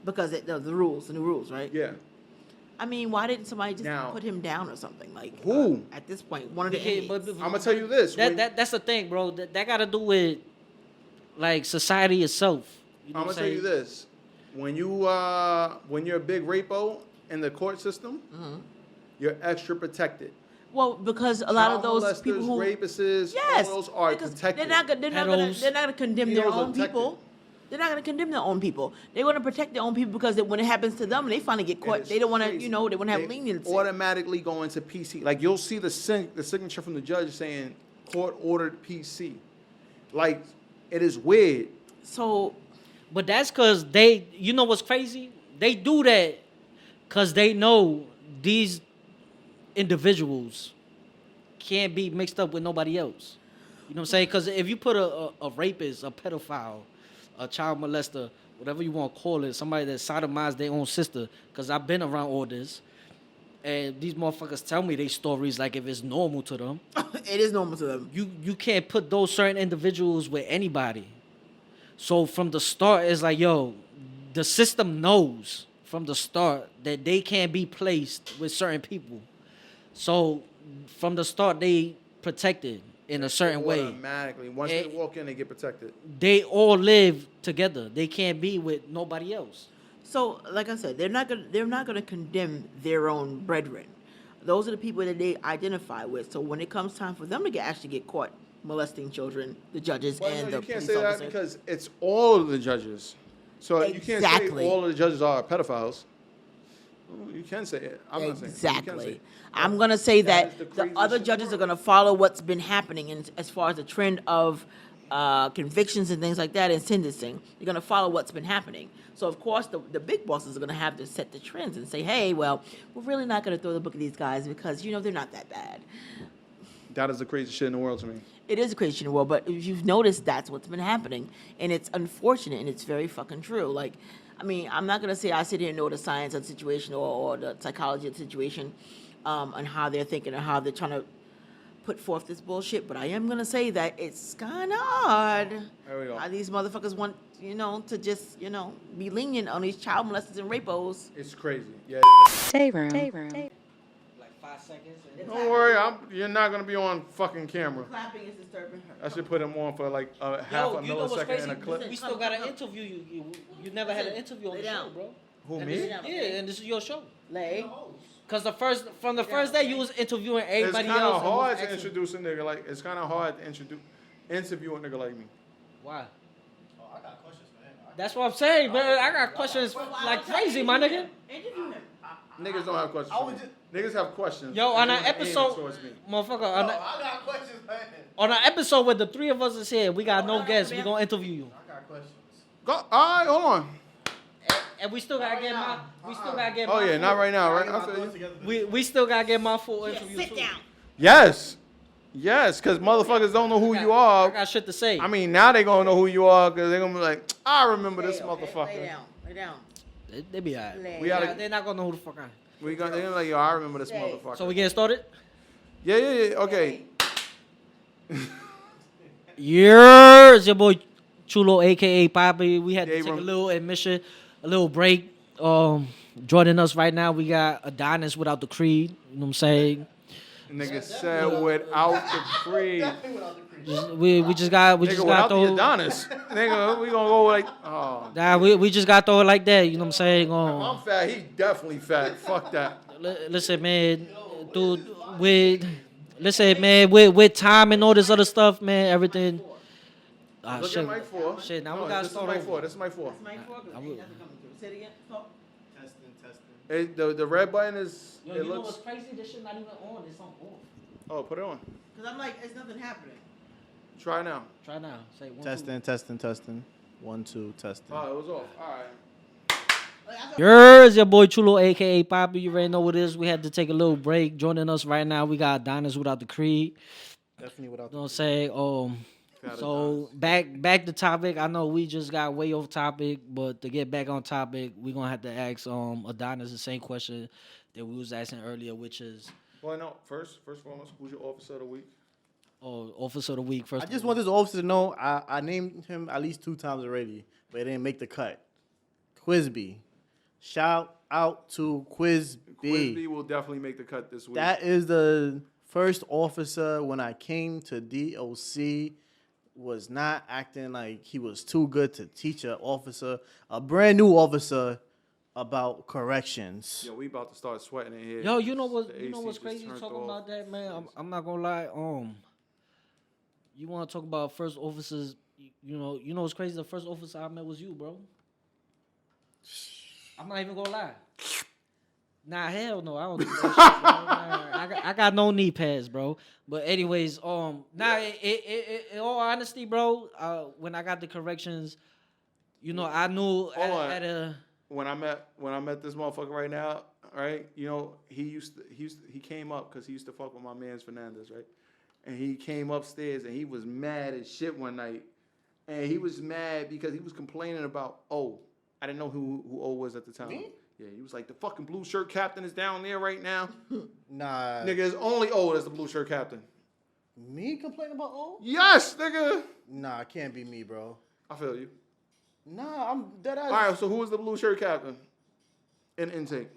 Because the rules, the new rules, right? Yeah. I mean, why didn't somebody just Now- put him down or something? Like, Who? at this point, one of the Yeah, inmates. I'm gonna tell you this. That's the thing, bro. That got to do with like society itself. You know I'm what gonna tell you this: when you're a big rapo in the court system, Mm-hmm. you're extra protected. Well, because a lot of Child those people who rapists, yes, all those are because protected. they're not gonna condemn their Pedos are own people. protected. They're not gonna condemn their own people. They're gonna protect their own people because when it happens to them, and they finally get And caught. it's They don't want to, crazy. they want to have They leniency. automatically go into PC. Like you'll see the signature from the judge saying court ordered PC. Like it is weird. So But that's because they, you know what's crazy? They do that because they know these individuals can't be mixed up with nobody else. You know what I'm saying? Because if you put a rapist, a pedophile, a child molester, whatever you want to call it, somebody that sodomized their own sister, because I've been around all this, and these motherfuckers tell me their stories like if it's normal to them. it is normal to them. You can't put those certain individuals with anybody. So from the start, it's like, yo, the system knows from the start that they can't be placed with certain people. So from the start, they protected in a certain way. Automatically, once they walk in, they get protected. They all live together. They can't be with nobody else. So, like I said, they're not gonna condemn their own brethren. Those are the people that they identify with. So when it comes time for them to actually get caught molesting children, the judges Well, and no, the you can't police say that officers. because it's all of the judges. So you can't Exactly. say all of the judges are pedophiles. Well, you can say it. I'm not saying it. You can say Exactly. it. I'm gonna say That is that the the craziest other shit in the judges are world. gonna follow what's been happening in, as far as the trend of convictions and things like that and sentencing. They're gonna follow what's been happening. So of course the big bosses are gonna have to set the trends and say, hey, well, we're really not gonna throw the book at these guys because they're not that bad. That is the craziest shit in the world to me. It is a crazy in the world, but if you've noticed, that's what's been happening, and it's unfortunate, and it's very fucking true. Like, I mean, I'm not gonna say I sit here and know the science of the situation or the psychology of the situation, and how they're thinking and how they're trying to put forth this bullshit, but I am gonna say that it's kind of odd There we go. how these motherfuckers want, to just, be lenient on these child molesters and rapos. It's crazy. Yeah. Day room. Like 5 seconds. Don't worry, you're not gonna be on fucking camera. Clapping is disturbing her. I should put him on for like a half a You know what's millisecond crazy? in a clip. We still got an interview. You never had an interview on Lay the show, down. bro. Who, And me? this- yeah, and this is your show. Lay. Cause from the first day you was interviewing It's everybody kind else. of and was hard to asking- introduce a nigga like. It's kind of hard to interview a nigga like me. Why? Oh, I got questions, man. That's what I'm saying, man. I got questions like crazy, my nigga. Interview him. Niggas don't have questions. I for would me. just- Niggas have questions. Yo, on and an they aim it episode, towards me. motherfucker, I got questions, man. on an episode where the three of us is here, we got no guests. We gonna interview you, I got questions. Go. All right, hold on. and we still gotta get my. We still gotta get. Oh my yeah, not full- right now, right? Get I my feel thoughts you. together. We still gotta get my full interview Sit too. down. Yes, because motherfuckers don't know who you I are. got shit to say. I mean, now they gonna know who you are because they're gonna be like, I remember this Lay motherfucker. down. Lay down. they be alright. Lay We gotta- They're not gonna know who the fuck I am. They're gonna be like, yo, I remember this Say. motherfucker. So we getting started? Yeah. Okay. Yeah, it's your boy Chulo, aka Poppy. We had to Yeah, take a bro. little admission, a little break. Joining us right now, we got Adonis without the creed. You know what I'm saying? Nigga said without the creed. We just got Nigga, without the throw. Adonis. Nigga, we gonna go like, oh. Nah, we just got throw it like that. You know what I'm saying? I'm fat. He definitely fat. Fuck that. Listen, man, dude, with time and all this other stuff, man, everything. Look Shit, at Mike 4. shit, now No, we gotta this is start Mike over. 4. This is Mike 4. Mike Four, good. I will. Ain't nothing coming through. Say it again. Talk. Testing. The red button is. Yo, it you know looks. what's crazy? This shit not even on. It's on off. Oh, put it on. Because I'm like, it's nothing happening. Try now. Try now. Say one, Testing. 1, 2, testing. Oh, it was off. All right. Here's your boy Chulo, aka Poppy. You already know what it is. We had to take a little break. Joining us right now, we got Adonis without the creed. Definitely without. You know what I'm saying? So back to topic. I know we just got way off topic, but to get back on topic, we're gonna have to ask Adonis the same question that we was asking earlier, which is Well, no. First and foremost, who's your officer of the week? officer of the week. First, I just want this officer to know I named him at least 2 times already, but it didn't make the cut. Quizby. Shout out to Quizby. Quizby will definitely make the cut this week. That is the first officer when I came to DOC was not acting like he was too good to teach a brand new officer about corrections. Yo, we about to start sweating in here. yo, you know what? The You know AC what's just crazy turned talking off. about that, man? I'm not gonna lie. You want to talk about first officers? You know what's crazy? The first officer I met was you, bro. I'm not even gonna lie. Nah, hell no, I don't do that shit, bro. I got no knee pads, bro. But anyways, in all honesty, bro, when I got the corrections, I knew at a When I met this motherfucker right now, right? You know, he came up because he used to fuck with my man's Fernandez, right? And he came upstairs and he was mad as shit one night. And he was mad because he was complaining about I didn't know who O was at the time. Me? Yeah, he was like, the fucking blue shirt captain is down there right now. Nah. Nigga, it's only O that's the blue shirt captain. Me complaining about O? Yes, nigga. Nah, it can't be me, bro. I feel you. Nah, I'm dead ass. All right, so who was the blue shirt captain in intake?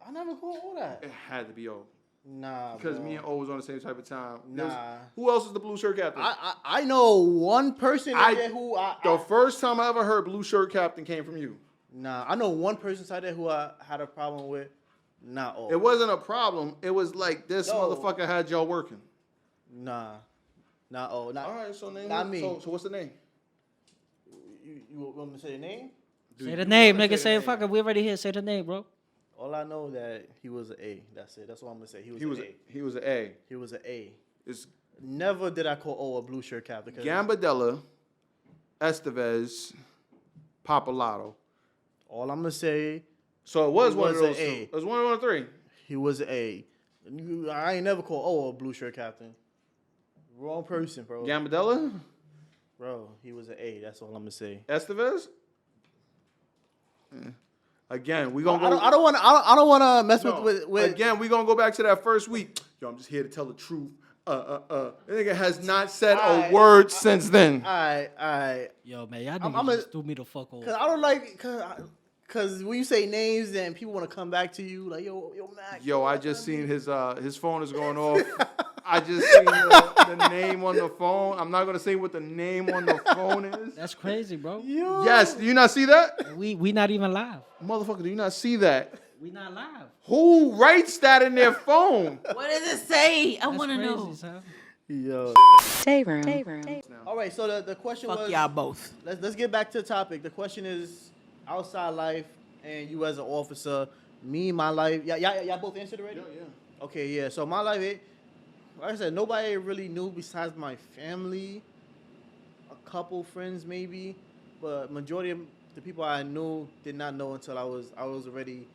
I never called O that. It had to be O. Nah, Because bro. me and O was on the same type of time. Nah. Who else is the blue shirt captain? I know one person in there who The first time I ever heard blue shirt captain came from you. Nah, I know one person inside there who I had a problem with. Not O. It wasn't a problem. It was like this No. motherfucker had y'all working. Nah. Not O. Not, All right, so name not it. me. So what's the name? You want me to say the name? say the name, nigga. Say it, fuck it. We already here. Say the name, bro. All I know that he was an A. That's it. That's all I'm gonna say. He was an A. He was an A. He was an A. It's Never did I call O a blue shirt captain. Gambadella, Estevez, Papalato. All I'm gonna say, So it was He one was of those an two. A. It was one of the three. he was an A. I ain't never called O a blue shirt captain. Wrong person, bro. Gambadella, Bro, he was an A. That's all I'm gonna say. Estevez. Again, we gonna go. I don't want to mess No. with. Again, we gonna go back to that first week. Yo, I'm just here to tell the truth. That nigga has not said a Alright. word since then. All right. Yo, man, y'all I'm niggas a- just threw me the fuck over. Cause I don't like, cause when you say names and people want to come back to you, like yo, Mac. Yo, I just seen his phone is going off. I just seen the name on the phone. I'm not gonna say what the name on the phone is. That's crazy, bro. Yo. Yes, do you not see that? We not even live. Motherfucker, do you not see that? We not live. Who writes that in their phone? What does it say? I That's want to crazy, know. son. Yo. Day room. All right. So the question Fuck was, y'all both. let's get back to the topic. The question is outside life and you as an officer. Me, my life. Y'all both answered already. Yeah. Okay, yeah. So my life, like I said, nobody really knew besides my family, a couple friends maybe, but majority of the people I knew did not know until I was already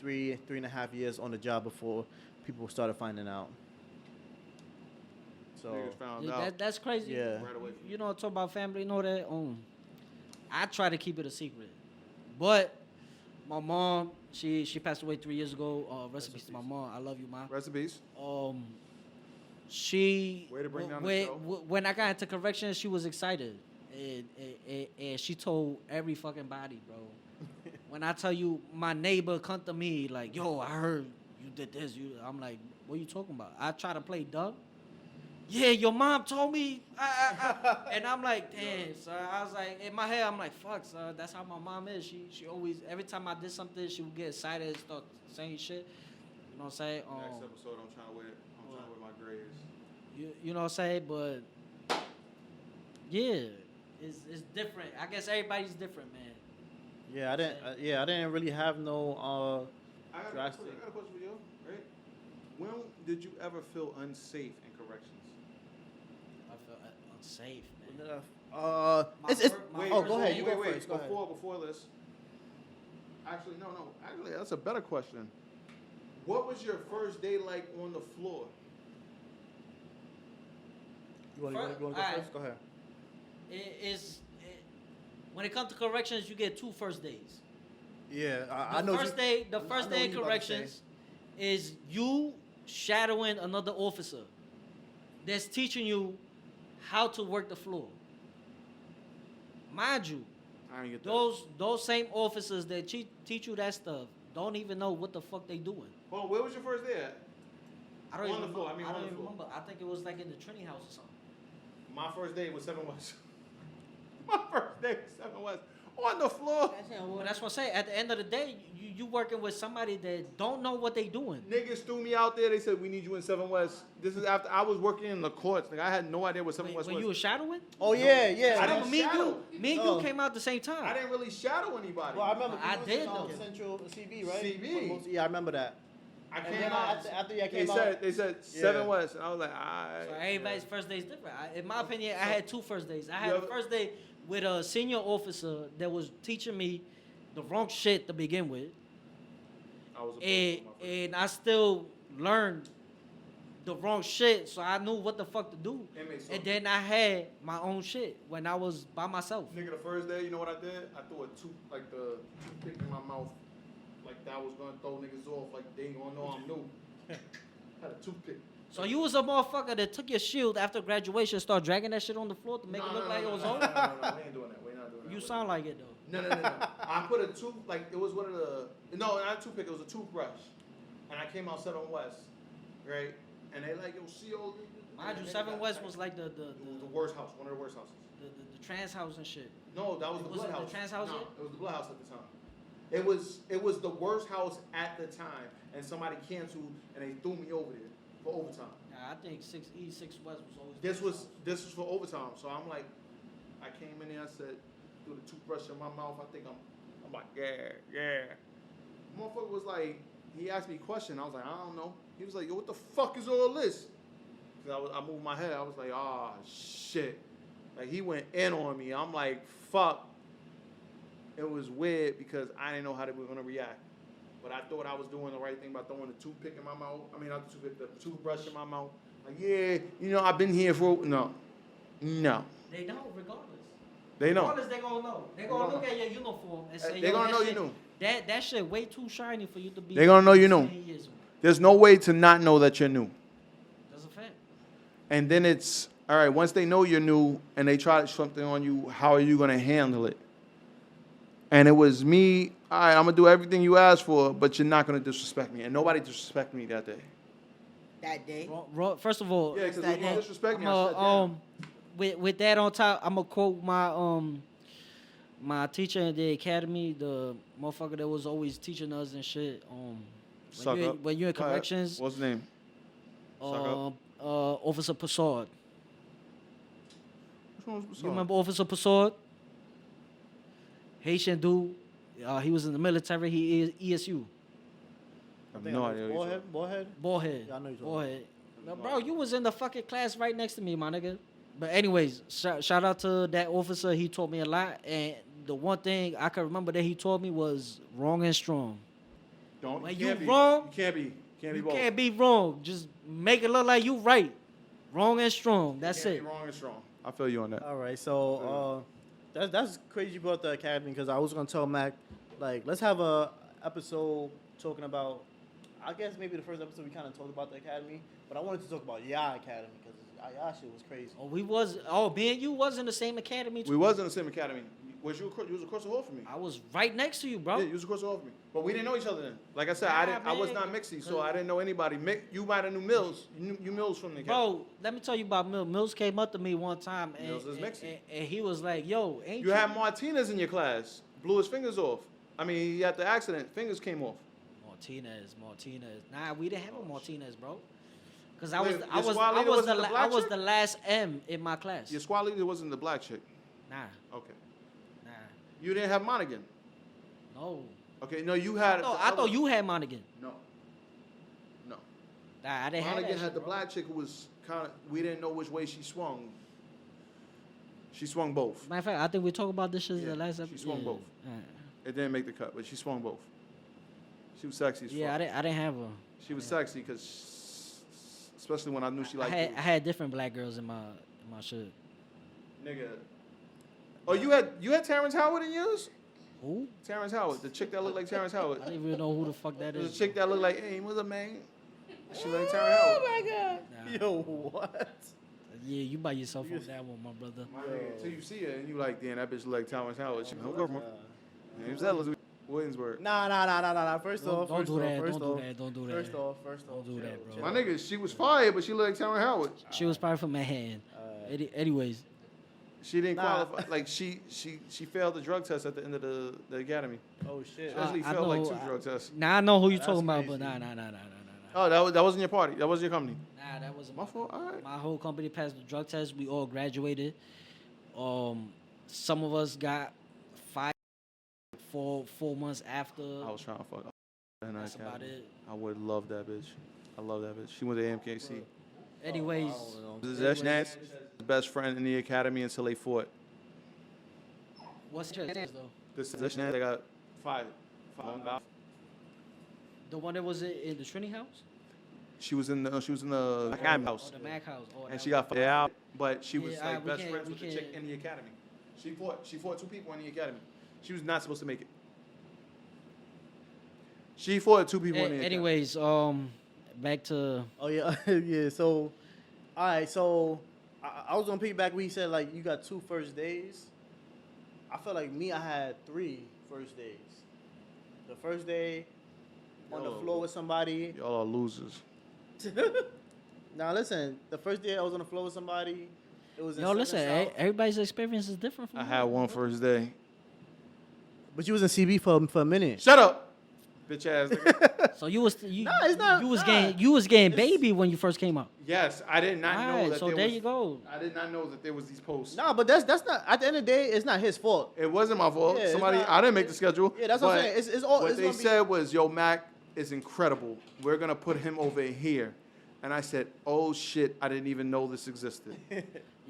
3.5 years on the job before people started finding out. So Niggas found Yeah, out that's crazy. yeah, right away. You know, talk about family, you know that. I try to keep it a secret, but my mom, she passed away 3 years ago. Rest in peace to my mom. I love you, mom. Recipes. She Way to bring down the when, show. when I got into corrections, she was excited, and she told every fucking body, bro. When I tell you, my neighbor come to me like, "Yo, I heard you did this." I'm like, "What are you talking about?" I try to play dumb. Yeah, your mom told me, and I'm like, damn, son. I was like, in my head, I'm like, fuck, son. That's how my mom is. She always, every time I did something, she would get excited and start saying shit. You know what I'm saying? Next episode, I'm trying to wear my grays. You know what I'm saying? But yeah, it's different. I guess everybody's different, man. yeah, I didn't really have no I got a drastic. question for you, right? When did you ever feel unsafe in corrections? I feel unsafe, man. It's My oh, go ahead. You go wait. first. Go ahead. Before this, Actually, no. Actually, that's a better question. What was your first day like on the floor? You want to go Alright. first? Go ahead. When it comes to corrections, you get 2 first days. Yeah, I The know. first day of what you about to corrections is you shadowing another officer that's teaching you how to work the floor. Mind you, I didn't get that. those same officers that teach you that stuff don't even know what the fuck they doing. Hold on, where was your first day at? I don't On even the floor, remember. I mean, I on don't the even floor. remember. I think it was like in the Trinity House or something. My first day was 7 West. My first day was 7 West. On the floor. But that's what I say. At the end of the day, you working with somebody that don't know what they doing. Niggas threw me out there. They said, we need you in 7 West. This is after I was working in the courts. Like, I had no idea what 7 West When was. you were shadowing? Oh yeah, yeah. I I didn't remember me and shadow. you No. came out at the same time. I didn't really shadow anybody. Well, I remember. I you was did, in, though. Central CV, right? CV. Yeah, I remember that. I And came then out. after I They came said, out, they said Yeah. 7 West. And I was like, alright. So everybody's first day is different. In my opinion, I had 2 first days. I had Yeah. the first day with a senior officer that was teaching me the wrong shit to begin with, I was and I still learned the wrong shit, so I knew what the fuck to do. And then I had my own shit when I was by myself. Nigga, the first day, you know what I did? I threw the toothpick in my mouth, like that was gonna throw niggas off, like they gonna know I'm new. Had a toothpick. So you was a motherfucker that took your shield after graduation and started dragging that shit on the floor to make it look like it was no, old? no, we ain't doing that. We're not doing that. You sound like it though. No. I put a it was one of the, no, not a toothpick, it was a toothbrush. And I came out 7 West, right? And they like, yo, CO. Mind you, 7 West was like the worst house, one of the worst houses. the trans house and shit. No, that was the Was blood it the house. trans house No, yet? it was the blood house at the time. It was the worst house at the time, and somebody canceled, and they threw me over there for overtime. Nah, I think 6 West was always. This was for overtime, so I'm like, I came in there, I said, threw the toothbrush in my mouth. I think I'm like, yeah. Motherfucker was like, he asked me a question. I was like, I don't know. He was like, yo, what the fuck is all this? Cause I moved my head. I was like, ah, shit. Like he went in on me. I'm like, fuck. It was weird because I didn't know how they were gonna react. But I thought I was doing the right thing by throwing the toothpick in my mouth. I mean, not the toothpick, the toothbrush in my mouth. Like, yeah, you know, I've been here for no. They don't, regardless. They know. Regardless, they gonna know. They gonna look at your uniform and say, They yo, gonna that know shit, you knew. That shit way too shiny for you to be. They gonna know you knew. 10 years old. There's no way to not know that you're new. That's a fact. And then it's, all right, once they know you're new and they try something on you, how are you gonna handle it? And it was me, all right, I'm gonna do everything you asked for, but you're not gonna disrespect me. And nobody disrespected me that day. That day. First of all, Yeah, because that when you day. disrespect me, I'm I shut down. with that on top, I'm gonna quote my my teacher in the academy, the motherfucker that was always teaching us and shit. Suck up. When you're in Go ahead. corrections, What's his name? Suck up. Officer Passard. Which one was You remember Officer Passard? Haitian dude. He was in the military. He is ESU. I have no idea. what you're Ballhead. Ballhead. Yeah, I know you're talking Ballhead. No, Bro, you was in the fucking class right next to me, my nigga. But anyways, shout out to that officer. He taught me a lot. And the one thing I can remember that he taught me was wrong and strong. Don't. When can't you be. wrong, You can't be. Can't be You both. can't be wrong. Just make it look like you right. Wrong and strong. That's Can't it. Be wrong and strong. I feel you on that. All right, so that's crazy you brought the academy because I was gonna tell Mac, like, let's have a episode talking about. I guess maybe the first episode we kind of talked about the academy, but I wanted to talk about academy because y'all shit was crazy. Me and you was in the same academy too. We was in the same academy. You was across the hall from me. I was right next to you, bro. Yeah, you was across the hall from me. But we didn't know each other then. Like I said, I was not mixy, so I didn't know anybody. You might have knew Mills. You Mills from the academy. Bro, let me tell you about Mills. Mills came up to me one time and, Mills is Mexican. and he was like, yo, ain't You had Martinez in your class. Blew his fingers off. I mean, he had the accident. Fingers came off. Martinez. Nah, we didn't have a Martinez, bro. Because Wait, your squad leader wasn't the I black was chick? the last M in my class. Your squad leader wasn't the black chick. Nah. Okay. Nah. You didn't have Monaghan. No. Okay, no, you had. I thought you had Monaghan. No. Nah, I didn't have Monaghan that had shit, the bro. black chick who was kind of. We didn't know which way she swung. She swung both. Matter of fact, I think we talked about this shit in Yeah, the last she episode. swung both. Alright. It didn't make the cut, but she swung both. She was sexy as Yeah, fuck. I didn't have a. She was sexy because, especially when I knew she liked I dudes. had different black girls in my shit. Nigga. Oh, you had Terrence Howard in yours? Who? Terrence Howard, the chick that looked like Terrence Howard. I don't even know who the fuck that There's is. a chick that looked like, hey, what's up, man? She looked like Terrence Howard. Oh my god. Nah. Yo, what? Yeah, you by yourself on that one, my brother. My nigga, until you see her and you like, damn, that bitch look like Terrence Howard. She don't go from he was that Williamsburg. Nah. First off, Don't do that. Don't do that. First off. Don't do that, bro. My nigga, she was fired, but she looked like Terrence Howard. She was probably from Manhattan. Anyways, She didn't Nah. qualify. Like she failed the drug test at the end of the academy. Oh shit. She actually I failed like know, 2 drug tests. now I know who you That's talking about, but crazy. nah. Oh, that wasn't your party. That wasn't your company. Nah, that wasn't My fault. All right. My whole company passed the drug test. We all graduated. Some of us got fired 4 months after. I was trying to fuck. In that That's about academy. it. I would love that bitch. I love that bitch. She went to AMKC. Anyways, Zeshnat's best friend in the academy until they fought. what's your chance though? This Zeshnat, they got fired. The one that was in the Trinity house? She was in the academy house, Or the Mac house? Oh, and that she one. got fired out. But she was Yeah, like we best can't- friends we with the chick can't- in the academy. She fought 2 people in the academy. She was not supposed to make it. She fought 2 people in the academy. Anyways, back to Oh yeah, yeah. So, all right. So, I was gonna piggyback when he said like you got 2 first days. I felt like me, I had 3 first days. The first day on the Yo. floor with somebody. Y'all are losers. Now listen, the first day I was on the floor with somebody. It was in yo. Southern Listen, South. everybody's experience is different from I mine. had one first day. But you was in CB for a minute. Shut up, bitch ass nigga. So you was it's not- you was nah. getting It's- baby when you first came out. Yes, I did not know Alright, that so there you go. I did not know that there was these posts. Nah, but that's not. At the end of the day, it's not his fault. It wasn't my fault. Yeah, it's Somebody, not- I didn't make the schedule. Yeah, that's what I'm but saying. It's all. What it's they gonna be- said was, "Yo, Mac is incredible. We're gonna put him over here." And I said, "Oh shit, I didn't even know this existed."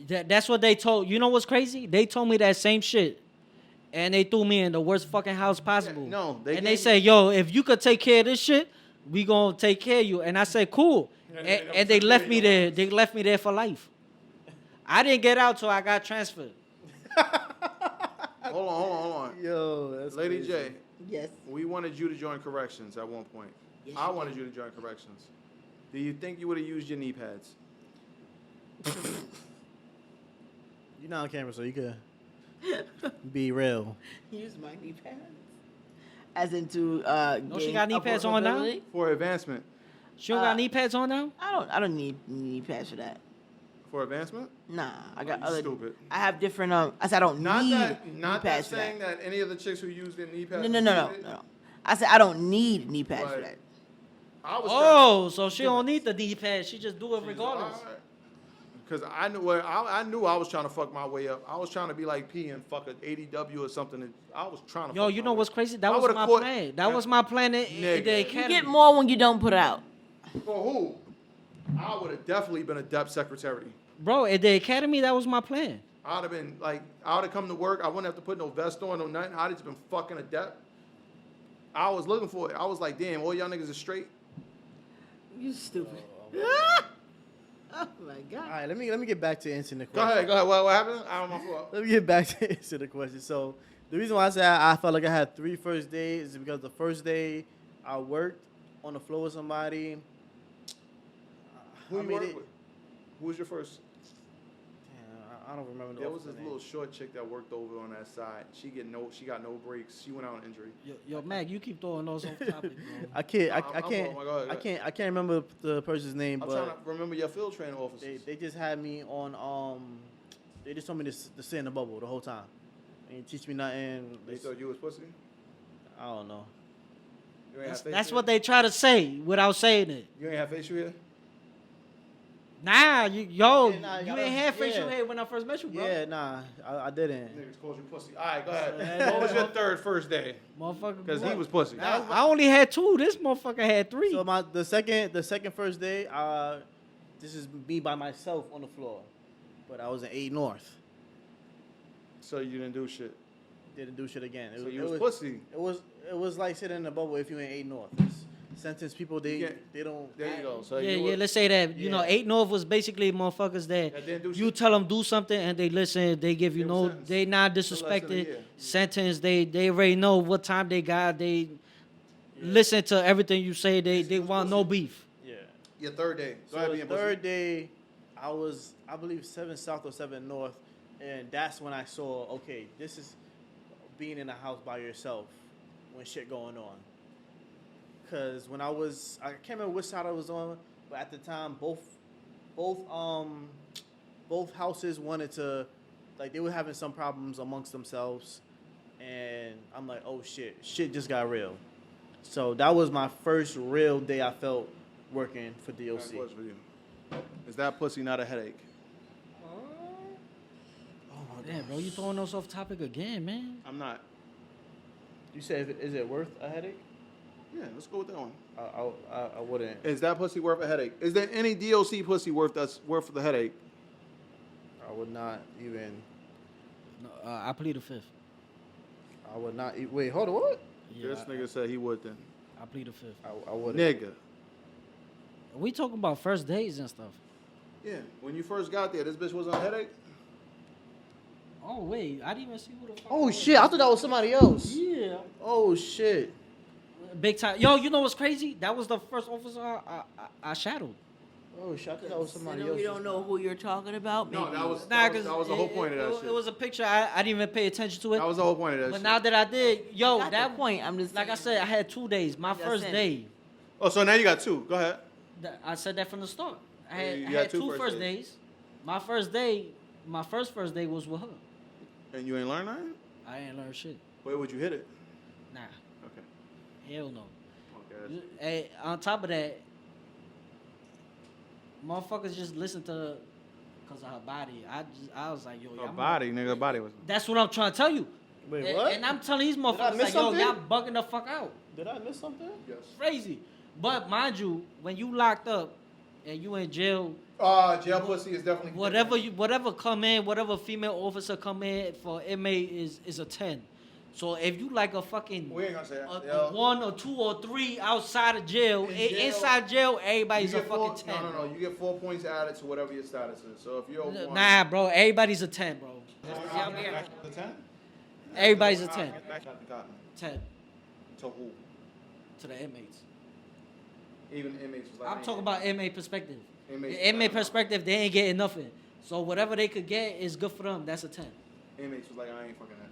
That's what they told. You know what's crazy? They told me that same shit, and they threw me in the worst fucking house possible. no, they gave say, "Yo, if you could take care of this shit, we gonna take care of you." And I said, "Cool." And they left me there. They left me there for life. I didn't get out till I got transferred. Hold on. Yo, that's Lady crazy. J, Yes. we wanted you to join corrections at one point. Yes, I you wanted did. you to join corrections. Do you think you would have used your knee pads? You're not on camera, so you could be real. Use my knee pads. As into No, she gain got knee upward pads on now? mobility? For advancement? She don't got Uh, knee pads on now. I don't need knee pads for that. For advancement? Nah, I got you other. stupid. I have different. I said I don't Not need that knee saying pads for that. that any of the chicks who use their knee pads. No. I said I don't need knee pads for Right. that. I was Oh, so she don't need the knee pads. She just do it regardless. Because I knew I knew I was trying to fuck my way up. I was trying to be like P and fuck an ADW or something. And I was trying to. Yo, fuck you my know way what's up. crazy? That I was would've my caught- plan. That was my plan in Nigga. the You You academy. get more when you don't put it out. For who? I would have definitely been a depth secretary. Bro, at the academy, that was my plan. I'd have been like, I would have come to work. I wouldn't have to put no vest on, no nothing. I'd have just been fucking a depth. I was looking for it. I was like, damn, all y'all niggas are straight. You stupid. Oh my All god. right, let me get back to answering the Go question. ahead. What happened? I don't know my fault. Let me get back to answer the question. So the reason why I said I felt like I had 3 first days is because the first day I worked on the floor with somebody. Who I you mean, work it- with? Who was your first? I don't remember. the There was officer's this name. little short chick that worked over on that side. She got no breaks. She went out on injury. Yo, Mac, you keep throwing those off topic, bro. I can't. I'm I can't. wrong. Go ahead. I can't remember the person's name, I'm but trying to remember your field training officers. they just had me on. They just told me to sit in the bubble the whole time. They didn't teach me nothing. They thought you was pussy. I don't know. You ain't have facial That's hair? what they try to say without saying it. You ain't have facial hair. Nah, you Yeah, nah, you gotta- ain't have facial yeah. hair when I first met you, bro. Yeah, nah, I didn't. Niggas called you pussy. All right, go ahead. Yeah. What was your third first day? Motherfucker. Because he grew up. was pussy. I only had 2. This motherfucker had 3. So the second first day, this is me by myself on the floor, but I was in 8 North. So you didn't do shit. Didn't do shit again. So you was pussy. It was like sitting in a bubble if you ain't 8 North. It's sentence people they don't. There you go. So Yeah, you yeah. was- Let's say that you know, Yeah. 8 North was basically motherfuckers that That didn't do you shit. tell them do something and they listen. They give you They no. was sentenced They not to less than a disrespected. year. Sentence. They already know what time they got. They listen to everything you say. They want no beef. Yeah. Your third day. Go So ahead, the being pussy. third day, I believe 7 South or 7 North, and that's when I saw, okay, this is being in a house by yourself when shit going on. Cause when I can't remember which side I was on, but at the time both houses wanted to, like they were having some problems amongst themselves, and I'm like, oh shit just got real. So that was my first real day I felt working for Next DOC. question for you. Is that pussy not a headache? Damn, bro, you throwing us off topic again, man. I'm not. You said, is it worth a headache? Yeah, let's go with that one. I wouldn't. Is that pussy worth a headache? Is there any DOC pussy worth the headache? I would not even. No, I plead the fifth. I would not. Wait, hold on. What? Yeah, This nigga said he would then. I plead the fifth. I wouldn't. Nigga. We talking about first dates and stuff. Yeah, when you first got there, this bitch was on a headache? Oh wait, I didn't even see who the fuck. Oh it was. shit! I thought that was somebody else. Yeah. Oh shit. Big time. Yo, you know what's crazy? That was the first officer I shadowed. Oh shit! I thought that was somebody You else. we don't know who you're talking about. No, Maybe. that was Nah, that was the whole point of that it, shit. It was a picture. I didn't even pay attention to it. That was the whole point of that But shit. now that I did, yo, Not that the point. I'm just like I saying. said, I had 2 days. My That's first it. day, Oh, so now you got two. Go ahead. I said that from the start. I Yeah, had, you I got had two two first first days. days. My first day was with her. And you ain't learn nothing? I ain't learned shit. Where would you hit it? Nah, Okay. hell no. Okay. Hey, on top of that, motherfuckers just listen to because of her body. I was like, yo, Her y'all body, nigga, her body was. That's what I'm trying to tell you. Wait, And- what? And I'm telling these I motherfuckers miss like, yo, something? y'all bugging the fuck out. Did I miss something? Yes. Crazy. But mind you, when you locked up and you in jail, Jail pussy is definitely. whatever come in, whatever female officer come in for inmate is a 10. So if you like a fucking We ain't gonna say that. a 1 or 2 or 3 outside of jail, In jail, inside jail, everybody's You a get fucking four, 10. No. You get 4 points added to whatever your status is. So if you're a 1. Nah, bro, everybody's a 10, bro. The 10? Everybody's a 10. 10 To who? to the inmates. Even the inmates was like. I'm talking about inmate perspective. Inmates- The inmate perspective, they ain't getting nothing. So whatever they could get is good for them. That's a 10. Inmates was like, I ain't fucking that.